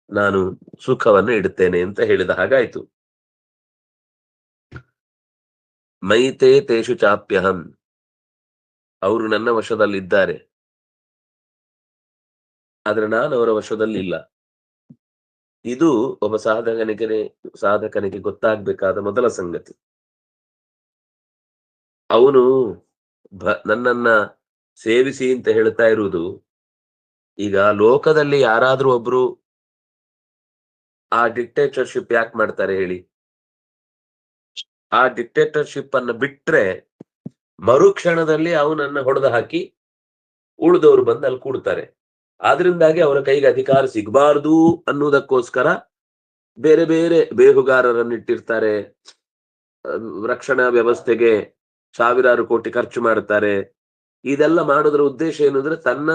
ನಾನು ಸುಖವನ್ನು ಇಡುತ್ತೇನೆ ಅಂತ ಹೇಳಿದ ಹಾಗಾಯ್ತು. ಮೈತೆ ತೇಷು ಚಾಪ್ಯಹಂ, ಅವರು ನನ್ನ ವಶದಲ್ಲಿದ್ದಾರೆ, ಆದ್ರೆ ನಾನು ಅವರ ವಶದಲ್ಲಿ ಇಲ್ಲ. ಇದು ಒಬ್ಬ ಸಾಧಕನಿಗೆ ಗೊತ್ತಾಗ್ಬೇಕಾದ ಮೊದಲ ಸಂಗತಿ. ಅವನು ನನ್ನನ್ನ ಸೇವಿಸಿ ಅಂತ ಹೇಳ್ತಾ ಇರುವುದು, ಈಗ ಲೋಕದಲ್ಲಿ ಯಾರಾದ್ರೂ ಒಬ್ರು ಆ ಡಿಕ್ಟೇಟರ್ಶಿಪ್ ಯಾಕೆ ಮಾಡ್ತಾರೆ ಹೇಳಿ? ಆ ಡಿಕ್ಟೇಟರ್ಶಿಪ್ ಅನ್ನ ಬಿಟ್ರೆ ಮರುಕ್ಷಣದಲ್ಲಿ ಅವನನ್ನ ಹೊಡೆದು ಹಾಕಿ ಉಳಿದವರು ಬಂದು ಅಲ್ಲಿ ಕೂಡ್ತಾರೆ. ಆದ್ರಿಂದಾಗಿ ಅವರ ಕೈಗೆ ಅಧಿಕಾರ ಸಿಗಬಾರ್ದು ಅನ್ನುವುದಕ್ಕೋಸ್ಕರ ಬೇರೆ ಬೇರೆ ಬೇಹುಗಾರರನ್ನಿಟ್ಟಿರ್ತಾರೆ, ರಕ್ಷಣಾ ವ್ಯವಸ್ಥೆಗೆ ಸಾವಿರಾರು ಕೋಟಿ ಖರ್ಚು ಮಾಡ್ತಾರೆ. ಇದೆಲ್ಲ ಮಾಡೋದ್ರ ಉದ್ದೇಶ ಏನಂದ್ರೆ, ತನ್ನ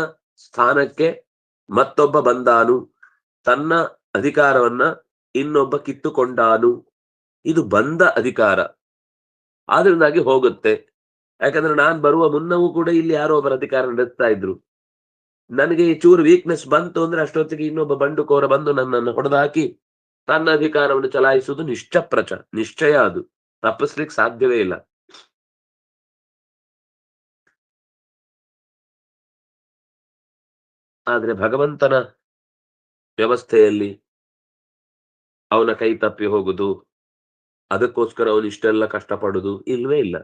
ಸ್ಥಾನಕ್ಕೆ ಮತ್ತೊಬ್ಬ ಬಂದಾನು, ತನ್ನ ಅಧಿಕಾರವನ್ನ ಇನ್ನೊಬ್ಬ ಕಿತ್ತುಕೊಂಡಾನು. ಇದು ಬಂದ ಅಧಿಕಾರ, ಆದ್ರಿಂದಾಗಿ ಹೋಗುತ್ತೆ. ಯಾಕಂದ್ರೆ ನಾನ್ ಬರುವ ಮುನ್ನವೂ ಕೂಡ ಇಲ್ಲಿ ಯಾರೋ ಒಬ್ಬರ ಅಧಿಕಾರ ನಡೆಸ್ತಾ ಇದ್ರು. ನನಗೆ ಚೂರು ವೀಕ್ನೆಸ್ ಬಂತು ಅಂದ್ರೆ ಅಷ್ಟೊತ್ತಿಗೆ ಇನ್ನೊಬ್ಬ ಬಂಡುಕೋರ ಬಂದು ನನ್ನನ್ನು ಹೊಡೆದು ಹಾಕಿ ತನ್ನ ಅಧಿಕಾರವನ್ನು ಚಲಾಯಿಸುವುದು ನಿಶ್ಚಯ. ಅದು ತಪ್ಪಿಸ್ಲಿಕ್ಕೆ ಸಾಧ್ಯವೇ ಇಲ್ಲ. ಆದ್ರೆ ಭಗವಂತನ ವ್ಯವಸ್ಥೆಯಲ್ಲಿ ಅವನ ಕೈ ತಪ್ಪಿ ಹೋಗುದು, ಅದಕ್ಕೋಸ್ಕರ ಅವನು ಇಷ್ಟೆಲ್ಲ ಕಷ್ಟಪಡುದು ಇಲ್ವೇ ಇಲ್ಲ.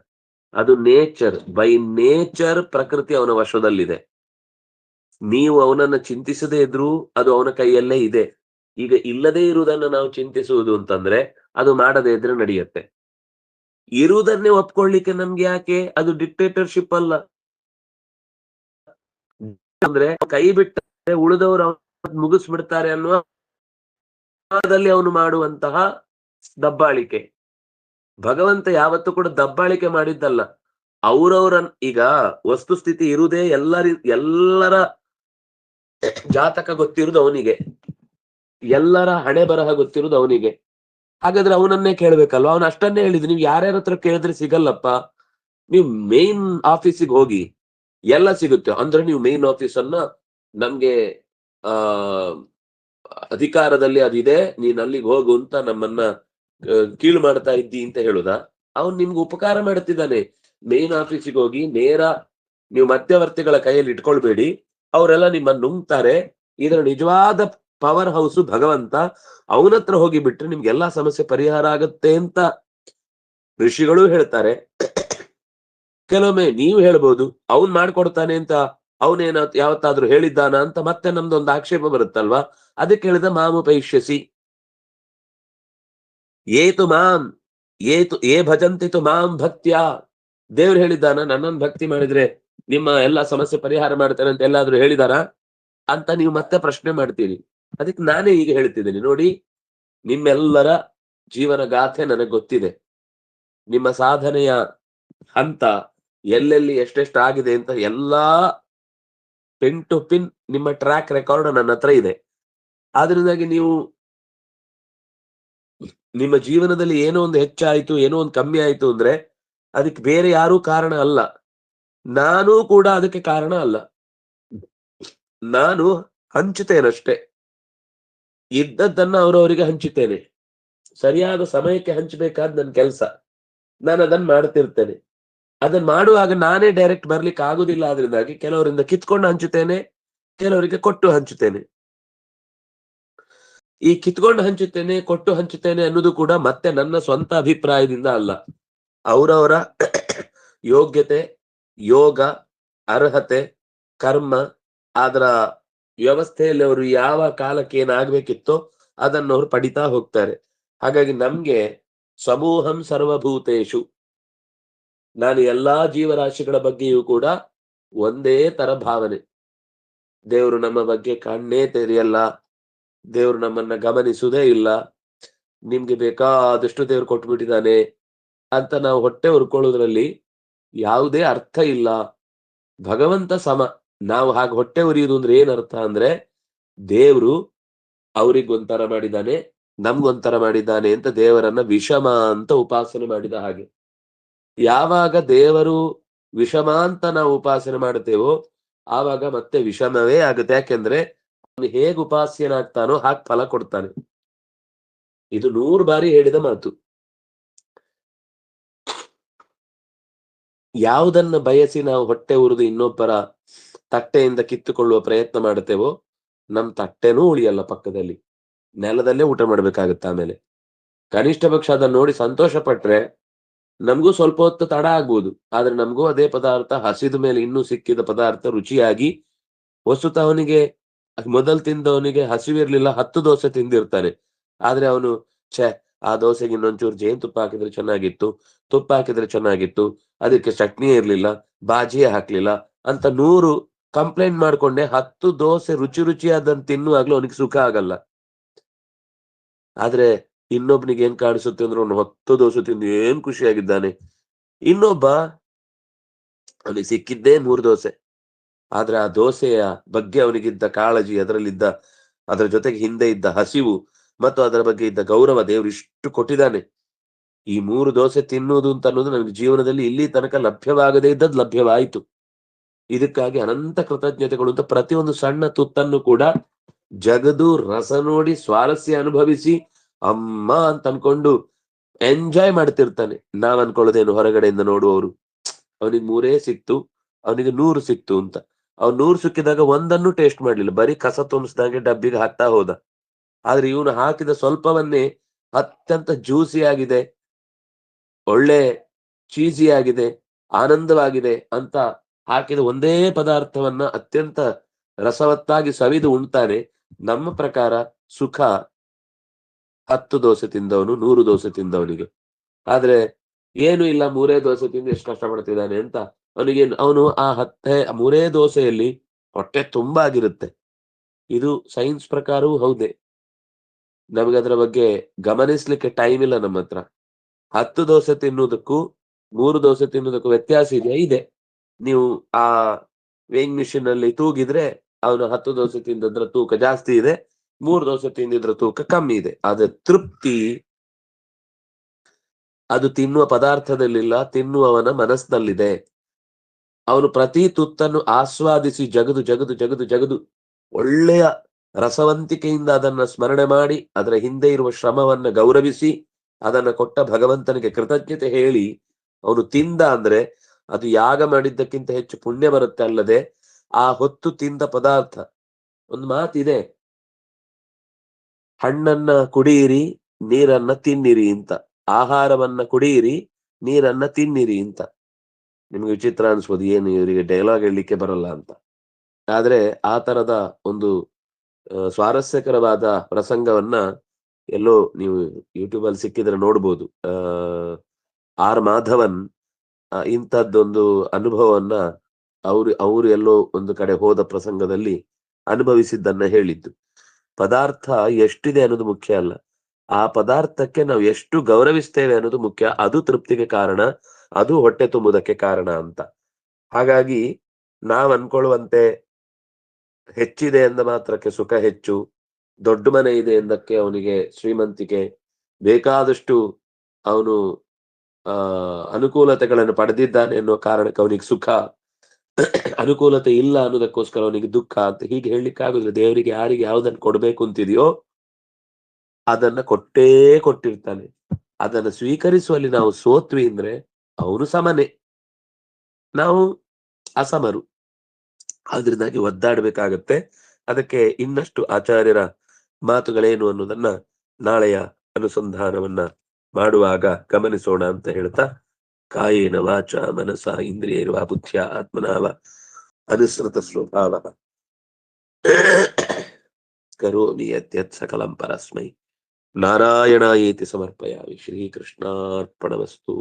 ಅದು ನೇಚರ್, ಬೈ ನೇಚರ್ ಪ್ರಕೃತಿ ಅವನ ವಶದಲ್ಲಿದೆ. ನೀವು ಅವನನ್ನ ಚಿಂತಿಸದೇ ಇದ್ರೂ ಅದು ಅವನ ಕೈಯಲ್ಲೇ ಇದೆ. ಈಗ ಇಲ್ಲದೇ ಇರುವುದನ್ನು ನಾವು ಚಿಂತಿಸುವುದು ಅಂತಂದ್ರೆ ಅದು ಮಾಡದೇ ಇದ್ರೆ ನಡೆಯುತ್ತೆ. ಇರುವುದನ್ನೇ ಒಪ್ಕೊಳ್ಳಿಕ್ಕೆ ನಮ್ಗೆ ಯಾಕೆ? ಅದು ಡಿಕ್ಟೇಟರ್ಶಿಪ್ ಅಲ್ಲ. ಅಂದ್ರೆ ಕೈ ಬಿಟ್ಟರೆ ಉಳಿದವರು ಮುಗಿಸ್ಬಿಡ್ತಾರೆ ಅನ್ನುವ ಅವನು ಮಾಡುವಂತಹ ದಬ್ಬಾಳಿಕೆ. ಭಗವಂತ ಯಾವತ್ತೂ ಕೂಡ ದಬ್ಬಾಳಿಕೆ ಮಾಡಿದ್ದಲ್ಲ. ಅವರವರ ಈಗ ವಸ್ತುಸ್ಥಿತಿ ಇರುವುದೇ ಎಲ್ಲರ ಜಾತಕ ಗೊತ್ತಿರುವುದು ಅವನಿಗೆ, ಎಲ್ಲರ ಹಣೆ ಬರಹ ಗೊತ್ತಿರುವುದು ಅವನಿಗೆ. ಹಾಗಾದ್ರೆ ಅವನನ್ನೇ ಕೇಳ್ಬೇಕಲ್ವ? ಅವನು ಅಷ್ಟನ್ನೇ ಹೇಳಿದ್ರು, ನೀವು ಯಾರ್ಯಾರ ಹತ್ರ ಕೇಳಿದ್ರೆ ಸಿಗಲ್ಲಪ್ಪ, ನೀವು ಮೇನ್ ಆಫೀಸಿಗೆ ಹೋಗಿ ಎಲ್ಲ ಸಿಗುತ್ತೆ. ಅಂದ್ರೆ ನೀವು ಮೇನ್ ಆಫೀಸ್ ಅನ್ನ ನಮ್ಗೆ ಅಧಿಕಾರದಲ್ಲಿ ಅದಿದೆ, ನೀನ್ ಅಲ್ಲಿಗೆ ಹೋಗು ಅಂತ ನಮ್ಮನ್ನ ಕೀಳು ಮಾಡ್ತಾ ಇದ್ದಿ ಅಂತ ಹೇಳುದಾ? ಅವನು ನಿಮ್ಗೆ ಉಪಕಾರ ಮಾಡ್ತಿದ್ದಾನೆ. ಮೇನ್ ಆಫೀಸಿಗೆ ಹೋಗಿ ನೇರ ನೀವು ಮಧ್ಯವರ್ತಿಗಳ ಕೈಯಲ್ಲಿ ಇಟ್ಕೊಳ್ಬೇಡಿ, ಅವರೆಲ್ಲ ನಿಮ್ಮನ್ನು ನುಂಗ್ತಾರೆ. ಇದರ ನಿಜವಾದ ಪವರ್ ಹೌಸ್ ಭಗವಂತ, ಅವನತ್ರ ಹೋಗಿ ಬಿಟ್ರೆ ನಿಮ್ಗೆಲ್ಲಾ ಸಮಸ್ಯೆ ಪರಿಹಾರ ಆಗತ್ತೆ ಅಂತ ಋಷಿಗಳು ಹೇಳ್ತಾರೆ. ಕೆಲವೊಮ್ಮೆ ನೀವು ಹೇಳ್ಬೋದು, ಅವನ್ ಮಾಡ್ಕೊಡ್ತಾನೆ ಅಂತ ಅವನೇನ ಯಾವತ್ತಾದ್ರೂ ಹೇಳಿದ್ದಾನ ಅಂತ ಮತ್ತೆ ನಮ್ದೊಂದು ಆಕ್ಷೇಪ ಬರುತ್ತಲ್ವಾ? ಅದಕ್ಕೆ ಹೇಳಿದ ಮಾಮುಪೈಷ್ಯಸಿ ಏ ಭಜಂತಿತು ಮಾಂ ಭಕ್ತ್ಯ. ದೇವ್ರು ಹೇಳಿದ್ದಾನ, ನನ್ನನ್ನು ಭಕ್ತಿ ಮಾಡಿದ್ರೆ ನಿಮ್ಮ ಎಲ್ಲಾ ಸಮಸ್ಯೆ ಪರಿಹಾರ ಮಾಡ್ತಾನೆ ಅಂತ ಎಲ್ಲಾದ್ರೂ ಹೇಳಿದಾರ ಅಂತ ನೀವು ಮತ್ತೆ ಪ್ರಶ್ನೆ ಮಾಡ್ತೀರಿ. ಅದಕ್ಕೆ ನಾನೇ ಈಗ ಹೇಳ್ತಿದ್ದೀನಿ ನೋಡಿ, ನಿಮ್ಮೆಲ್ಲರ ಜೀವನ ಗಾಥೆ ನನಗೆ ಗೊತ್ತಿದೆ. ನಿಮ್ಮ ಸಾಧನೆಯ ಹಂತ, ಎಲ್ಲೆಲ್ಲಿ ಎಷ್ಟೆಷ್ಟು ಆಗಿದೆ ಅಂತ ಎಲ್ಲಾ ಪಿನ್ ಟು ಪಿನ್ ನಿಮ್ಮ ಟ್ರ್ಯಾಕ್ ರೆಕಾರ್ಡ್ ನನ್ನ ಹತ್ರ ಇದೆ. ಆದ್ರಿಂದಾಗಿ ನೀವು ನಿಮ್ಮ ಜೀವನದಲ್ಲಿ ಏನೋ ಒಂದು ಹೆಚ್ಚಾಯ್ತು, ಏನೋ ಒಂದು ಕಮ್ಮಿ ಆಯ್ತು ಅಂದ್ರೆ ಅದಕ್ಕೆ ಬೇರೆ ಯಾರೂ ಕಾರಣ ಅಲ್ಲ. ನಾನೂ ಕೂಡ ಅದಕ್ಕೆ ಕಾರಣ ಅಲ್ಲ. ನಾನು ಹಂಚುತ್ತೇನಷ್ಟೇ. ಇದ್ದದ್ದನ್ನ ಅವರವರಿಗೆ ಹಂಚುತ್ತೇನೆ. ಸರಿಯಾದ ಸಮಯಕ್ಕೆ ಹಂಚಬೇಕಾದ್ ನನ್ನ ಕೆಲಸ. ನಾನು ಅದನ್ನ ಮಾಡ್ತಿರ್ತೇನೆ. ಅದನ್ನ ಮಾಡುವಾಗ ನಾನೇ ಡೈರೆಕ್ಟ್ ಬರ್ಲಿಕ್ಕೆ ಆಗುದಿಲ್ಲ. ಆದ್ರಿಂದಾಗಿ ಕೆಲವರಿಂದ ಕಿತ್ಕೊಂಡು ಹಂಚುತ್ತೇನೆ, ಕೆಲವರಿಗೆ ಕೊಟ್ಟು ಹಂಚುತ್ತೇನೆ. ಈ ಕಿತ್ಕೊಂಡು ಹಂಚುತ್ತೇನೆ, ಕೊಟ್ಟು ಹಂಚುತ್ತೇನೆ ಅನ್ನೋದು ಕೂಡ ಮತ್ತೆ ನನ್ನ ಸ್ವಂತ ಅಭಿಪ್ರಾಯದಿಂದ ಅಲ್ಲ. ಅವರವರ ಯೋಗ್ಯತೆ, ಯೋಗ, ಅರ್ಹತೆ, ಕರ್ಮ, ಅದರ ವ್ಯವಸ್ಥೆಯಲ್ಲಿ ಅವರು ಯಾವ ಕಾಲಕ್ಕೆ ಏನಾಗ್ಬೇಕಿತ್ತೋ ಅದನ್ನು ಅವರು ಪಡಿತಾ ಹೋಗ್ತಾರೆ. ಹಾಗಾಗಿ ನಮ್ಗೆ ಸಮೂಹಂ ಸರ್ವಭೂತೇಶು, ನಾನು ಎಲ್ಲಾ ಜೀವರಾಶಿಗಳ ಬಗ್ಗೆಯೂ ಕೂಡ ಒಂದೇ ತರ ಭಾವನೆ. ದೇವರು ನಮ್ಮ ಬಗ್ಗೆ ಕಣ್ಣೇ ತೆರೆಯಲ್ಲ, ದೇವರು ನಮ್ಮನ್ನ ಗಮನಿಸುವುದೇ ಇಲ್ಲ, ನಿಮ್ಗೆ ಬೇಕಾದಷ್ಟು ದೇವ್ರು ಕೊಟ್ಬಿಟ್ಟಿದ್ದಾನೆ ಅಂತ ನಾವು ಹೊಟ್ಟೆ ಉರ್ಕೊಳ್ಳೋದ್ರಲ್ಲಿ ಯಾವುದೇ ಅರ್ಥ ಇಲ್ಲ. ಭಗವಂತ ಸಮ. ನಾವು ಹಾಗೆ ಹೊಟ್ಟೆ ಉರಿಯುವುದು ಅಂದ್ರೆ ಏನರ್ಥ ಅಂದ್ರೆ ದೇವ್ರು ಅವ್ರಿಗೊಂಥರ ಮಾಡಿದ್ದಾನೆ, ನಮ್ಗೊಂಥರ ಮಾಡಿದ್ದಾನೆ ಅಂತ ದೇವರನ್ನ ವಿಷಮ ಅಂತ ಉಪಾಸನೆ ಮಾಡಿದ ಹಾಗೆ. ಯಾವಾಗ ದೇವರು ವಿಷಮ ಅಂತ ನಾವು ಉಪಾಸನೆ ಮಾಡುತ್ತೇವೋ ಆವಾಗ ಮತ್ತೆ ವಿಷಮವೇ ಆಗುತ್ತೆ. ಯಾಕೆಂದ್ರೆ ಅವನು ಹೇಗೆ ಉಪಾಸ್ಯನಾಗ್ತಾನೋ ಹಾಗೆ ಫಲ ಕೊಡ್ತಾನೆ. ಇದು 100 ಬಾರಿ ಹೇಳಿದ ಮಾತು. ಯಾವುದನ್ನ ಬಯಸಿ ನಾವು ಹೊಟ್ಟೆ ಉರಿದು ಇನ್ನೊಬ್ಬರ ತಟ್ಟೆಯಿಂದ ಕಿತ್ತುಕೊಳ್ಳುವ ಪ್ರಯತ್ನ ಮಾಡುತ್ತೇವೋ ನಮ್ ತಟ್ಟೆನೂ ಉಳಿಯಲ್ಲ, ಪಕ್ಕದಲ್ಲಿ ನೆಲದಲ್ಲೇ ಊಟ ಮಾಡ್ಬೇಕಾಗತ್ತೆ. ಆಮೇಲೆ ಕನಿಷ್ಠ ಪಕ್ಷ ಅದನ್ನ ನೋಡಿ ಸಂತೋಷ ಪಟ್ರೆ ನಮಗೂ ಸ್ವಲ್ಪ ಹೊತ್ತು ತಡ ಆಗ್ಬೋದು, ಆದ್ರೆ ನಮಗೂ ಅದೇ ಪದಾರ್ಥ ಹಸಿದ ಮೇಲೆ ಇನ್ನೂ ಸಿಕ್ಕಿದ ಪದಾರ್ಥ ರುಚಿಯಾಗಿ, ವಸ್ತುತ ಅವನಿಗೆ ಮೊದಲು ತಿಂದವನಿಗೆ ಹಸಿವಿರ್ಲಿಲ್ಲ, 10 ದೋಸೆ ತಿಂದಿರ್ತಾನೆ. ಆದ್ರೆ ಅವನು ಆ ದೋಸೆಗೆ ಇನ್ನೊಂಚೂರು ಜೇನುತುಪ್ಪ ಹಾಕಿದ್ರೆ ಚೆನ್ನಾಗಿತ್ತು, ತುಪ್ಪ ಹಾಕಿದ್ರೆ ಚೆನ್ನಾಗಿತ್ತು, ಅದಕ್ಕೆ ಚಟ್ನಿ ಇರ್ಲಿಲ್ಲ, ಬಾಜಿಯೇ ಹಾಕ್ಲಿಲ್ಲ ಅಂತ 100 ಕಂಪ್ಲೇಂಟ್ ಮಾಡ್ಕೊಂಡೆ 10 ದೋಸೆ ರುಚಿಯಾದಂತ ತಿನ್ನುವಾಗ್ಲೂ ಅವನಿಗೆ ಸುಖ ಆಗಲ್ಲ. ಆದ್ರೆ ಇನ್ನೊಬ್ನಿಗೆ ಏನ್ ಕಾಣಿಸುತ್ತೆ ಅಂದ್ರೆ ಅವನು 10 ದೋಸೆ ತಿಂದು ಏನ್ ಖುಷಿಯಾಗಿದ್ದಾನೆ. ಇನ್ನೊಬ್ಬ ಅವನಿಗೆ ಸಿಕ್ಕಿದ್ದೇ 3 ದೋಸೆ, ಆದ್ರೆ ಆ ದೋಸೆಯ ಬಗ್ಗೆ ಅವನಿಗಿದ್ದ ಕಾಳಜಿ, ಅದರ ಜೊತೆಗೆ ಹಿಂದೆ ಇದ್ದ ಹಸಿವು ಮತ್ತು ಅದರ ಬಗ್ಗೆ ಇದ್ದ ಗೌರವ ದೇವರು ಇಷ್ಟು ಕೊಟ್ಟಿದ್ದಾನೆ. ಈ 3 ದೋಸೆ ತಿನ್ನುವುದು ಅಂತ ಅನ್ನೋದು ನನಗೆ ಜೀವನದಲ್ಲಿ ಇಲ್ಲಿ ತನಕ ಲಭ್ಯವಾಗದೇ ಇದ್ದದ್ದು ಲಭ್ಯವಾಯಿತು. ಇದಕ್ಕಾಗಿ ಅನಂತ ಕೃತಜ್ಞತೆಗಳು ಅಂತ ಪ್ರತಿಯೊಂದು ಸಣ್ಣ ತುತ್ತನ್ನು ಕೂಡ ಜಗದು ರಸ ನೋಡಿ ಸ್ವಾರಸ್ಯ ಅನುಭವಿಸಿ ಅಮ್ಮ ಅಂತ ಅನ್ಕೊಂಡು ಎಂಜಾಯ್ ಮಾಡ್ತಿರ್ತಾನೆ. ನಾವ್ ಅನ್ಕೊಳ್ಳೋದೇನು ಹೊರಗಡೆಯಿಂದ ನೋಡುವವರು, ಅವನಿಗೆ 3 ಸಿಕ್ತು, ಅವನಿಗೆ 100 ಸಿಕ್ತು ಅಂತ. ಅವ್ನು 100 ಸಿಕ್ಕಿದಾಗ ಒಂದನ್ನು ಟೇಸ್ಟ್ ಮಾಡ್ಲಿಲ್ಲ, ಬರೀ ಕಸ ತುಂಬಿಸ್ದಂಗೆ ಡಬ್ಬಿಗೆ ಹಾಕ್ತಾ ಹೋದ. ಆದ್ರೆ ಇವನು ಹಾಕಿದ ಸ್ವಲ್ಪವನ್ನೇ ಅತ್ಯಂತ ಜ್ಯೂಸಿ ಆಗಿದೆ, ಒಳ್ಳೆ ಚೀಸಿ ಆಗಿದೆ, ಆನಂದವಾಗಿದೆ ಅಂತ ಹಾಕಿದ ಒಂದೇ ಪದಾರ್ಥವನ್ನ ಅತ್ಯಂತ ರಸವತ್ತಾಗಿ ಸವಿದು ಉಣ್ತಾನೆ. ನಮ್ಮ ಪ್ರಕಾರ ಸುಖ 10 ದೋಸೆ ತಿಂದವನು 100 ದೋಸೆ ತಿಂದವನಿಗೆ. ಆದ್ರೆ ಏನು ಇಲ್ಲ, 3 ದೋಸೆ ತಿಂದು ಎಷ್ಟು ಕಷ್ಟಪಡ್ತಿದ್ದಾನೆ ಅಂತ ಅವನು ಆ 3 ದೋಸೆಯಲ್ಲಿ ಹೊಟ್ಟೆ ತುಂಬಾ ಆಗಿರುತ್ತೆ. ಇದು ಸೈನ್ಸ್ ಪ್ರಕಾರವೂ ಹೌದೇ. ನಮಗೆ ಅದರ ಬಗ್ಗೆ ಗಮನಿಸ್ಲಿಕ್ಕೆ ಟೈಮ್ ಇಲ್ಲ ನಮ್ಮ ಹತ್ರ. 10 ದೋಸೆ ತಿನ್ನುವುದಕ್ಕೂ 3 ದೋಸೆ ತಿನ್ನುವುದಕ್ಕೂ ವ್ಯತ್ಯಾಸ ಇದೆಯಾ? ಇದೆ. ನೀವು ಆ ವೇಯಿಂಗ್ ಮಿಷಿನ್ ಅಲ್ಲಿ ತೂಗಿದ್ರೆ ಅವನು 10 ದೋಸೆ ತಿಂದದ್ರ ತೂಕ ಜಾಸ್ತಿ ಇದೆ, 3 ದೋಸೆ ತಿಂದಿದ್ರ ತೂಕ ಕಮ್ಮಿ ಇದೆ. ಆದ್ರೆ ತೃಪ್ತಿ ಅದು ತಿನ್ನುವ ಪದಾರ್ಥದಲ್ಲಿಲ್ಲ, ತಿನ್ನುವವನ ಮನಸ್ಸಿನಲ್ಲಿದೆ. ಅವನು ಪ್ರತಿ ತುತ್ತನ್ನು ಆಸ್ವಾದಿಸಿ ಜಗದು ಒಳ್ಳೆಯ ರಸವಂತಿಕೆಯಿಂದ ಅದನ್ನ ಸ್ಮರಣೆ ಮಾಡಿ ಅದರ ಹಿಂದೆ ಇರುವ ಶ್ರಮವನ್ನ ಗೌರವಿಸಿ ಅದನ್ನ ಕೊಟ್ಟ ಭಗವಂತನಿಗೆ ಕೃತಜ್ಞತೆ ಹೇಳಿ ಅವನು ತಿಂದ ಅಂದ್ರೆ ಅದು ಯಾಗ ಮಾಡಿದ್ದಕ್ಕಿಂತ ಹೆಚ್ಚು ಪುಣ್ಯ ಬರುತ್ತೆ. ಅಲ್ಲದೆ ಆ ಹೊತ್ತು ತಿಂದ ಪದಾರ್ಥ, ಒಂದು ಮಾತಿದೆ, ಹಣ್ಣನ್ನ ಕುಡಿಯಿರಿ, ನೀರನ್ನ ತಿನ್ನಿರಿ ಅಂತ. ಆಹಾರವನ್ನ ಕುಡಿಯಿರಿ, ನೀರನ್ನ ತಿನ್ನಿರಿ ಅಂತ. ನಿಮ್ಗೆ ವಿಚಿತ್ರ ಅನ್ಸ್ಬೋದು, ಏನು ಇವರಿಗೆ ಡೈಲಾಗ್ ಹೇಳಲಿಕ್ಕೆ ಬರಲ್ಲ ಅಂತ. ಆದ್ರೆ ಆ ತರದ ಒಂದು ಸ್ವಾರಸ್ಯಕರವಾದ ಪ್ರಸಂಗವನ್ನ ಎಲ್ಲೋ ನೀವು ಯೂಟ್ಯೂಬ್ ಅಲ್ಲಿ ಸಿಕ್ಕಿದ್ರೆ ನೋಡ್ಬೋದು. ಆರ್ ಮಾಧವನ್ ಇಂಥದ್ದೊಂದು ಅನುಭವವನ್ನ ಅವರು ಎಲ್ಲೋ ಒಂದು ಕಡೆ ಹೋದ ಪ್ರಸಂಗದಲ್ಲಿ ಅನುಭವಿಸಿದ್ದನ್ನ ಹೇಳಿದ್ದು. ಪದಾರ್ಥ ಎಷ್ಟಿದೆ ಅನ್ನೋದು ಮುಖ್ಯ ಅಲ್ಲ, ಆ ಪದಾರ್ಥಕ್ಕೆ ನಾವು ಎಷ್ಟು ಗೌರವಿಸ್ತೇವೆ ಅನ್ನೋದು ಮುಖ್ಯ. ಅದು ತೃಪ್ತಿಗೆ ಕಾರಣ. ಅದು ಹೊಟ್ಟೆ ತುಂಬುವುದಕ್ಕೆ ಕಾರಣ ಅಂತ. ಹಾಗಾಗಿ ನಾವ್ ಅನ್ಕೊಳ್ಳುವಂತೆ ಹೆಚ್ಚಿದೆ ಎಂದ ಮಾತ್ರಕ್ಕೆ ಸುಖ ಹೆಚ್ಚು, ದೊಡ್ಡ ಮನೆ ಇದೆ ಎಂದಕ್ಕೆ ಅವನಿಗೆ ಶ್ರೀಮಂತಿಕೆ, ಬೇಕಾದಷ್ಟು ಅವನು ಅನುಕೂಲತೆಗಳನ್ನು ಪಡೆದಿದ್ದಾನೆ ಎನ್ನುವ ಕಾರಣಕ್ಕೆ ಅವನಿಗೆ ಸುಖ, ಅನುಕೂಲತೆ ಇಲ್ಲ ಅನ್ನೋದಕ್ಕೋಸ್ಕರ ಅವನಿಗೆ ದುಃಖ ಅಂತ ಹೀಗೆ ಹೇಳಲಿಕ್ಕೆ ಆಗುದಿಲ್ಲ. ದೇವರಿಗೆ ಯಾರಿಗೆ ಯಾವ್ದನ್ನು ಕೊಡ್ಬೇಕು ಅಂತಿದೆಯೋ ಅದನ್ನ ಕೊಟ್ಟೇ ಕೊಟ್ಟಿರ್ತಾನೆ. ಅದನ್ನ ಸ್ವೀಕರಿಸುವಲ್ಲಿ ನಾವು ಸೋತ್ವಿ ಅಂದ್ರೆ ಅವನು ಸಮನೆ, ನಾವು ಅಸಮರು. ಆದ್ರಿಂದಾಗಿ ಒದ್ದಾಡ್ಬೇಕಾಗತ್ತೆ. ಅದಕ್ಕೆ ಇನ್ನಷ್ಟು ಆಚಾರ್ಯರ ಮಾತುಗಳೇನು ಅನ್ನೋದನ್ನ ನಾಳೆಯ ಅನುಸಂಧಾನವನ್ನ ಮಾಡುವಾಗ ಗಮನಿಸೋಣ ಅಂತ ಹೇಳ್ತಾ, ಕಾಯೇನ ವಾಚ ಮನಸ ಇಂದ್ರಿಯೈರ್ವಾ ಬುದ್ಧ್ಯ ಆತ್ಮನಾವ ಅನುಸೃತ ಸ್ವಭಾವ ಕರೋಮಿ ಯದ್ಯತ್ ಸಕಲಂ ಪರಸ್ಮೈ ನಾರಾಯಣಾಯೇತಿ ಸಮರ್ಪಯಾಮಿ. ಶ್ರೀಕೃಷ್ಣಾರ್ಪಣಮಸ್ತು.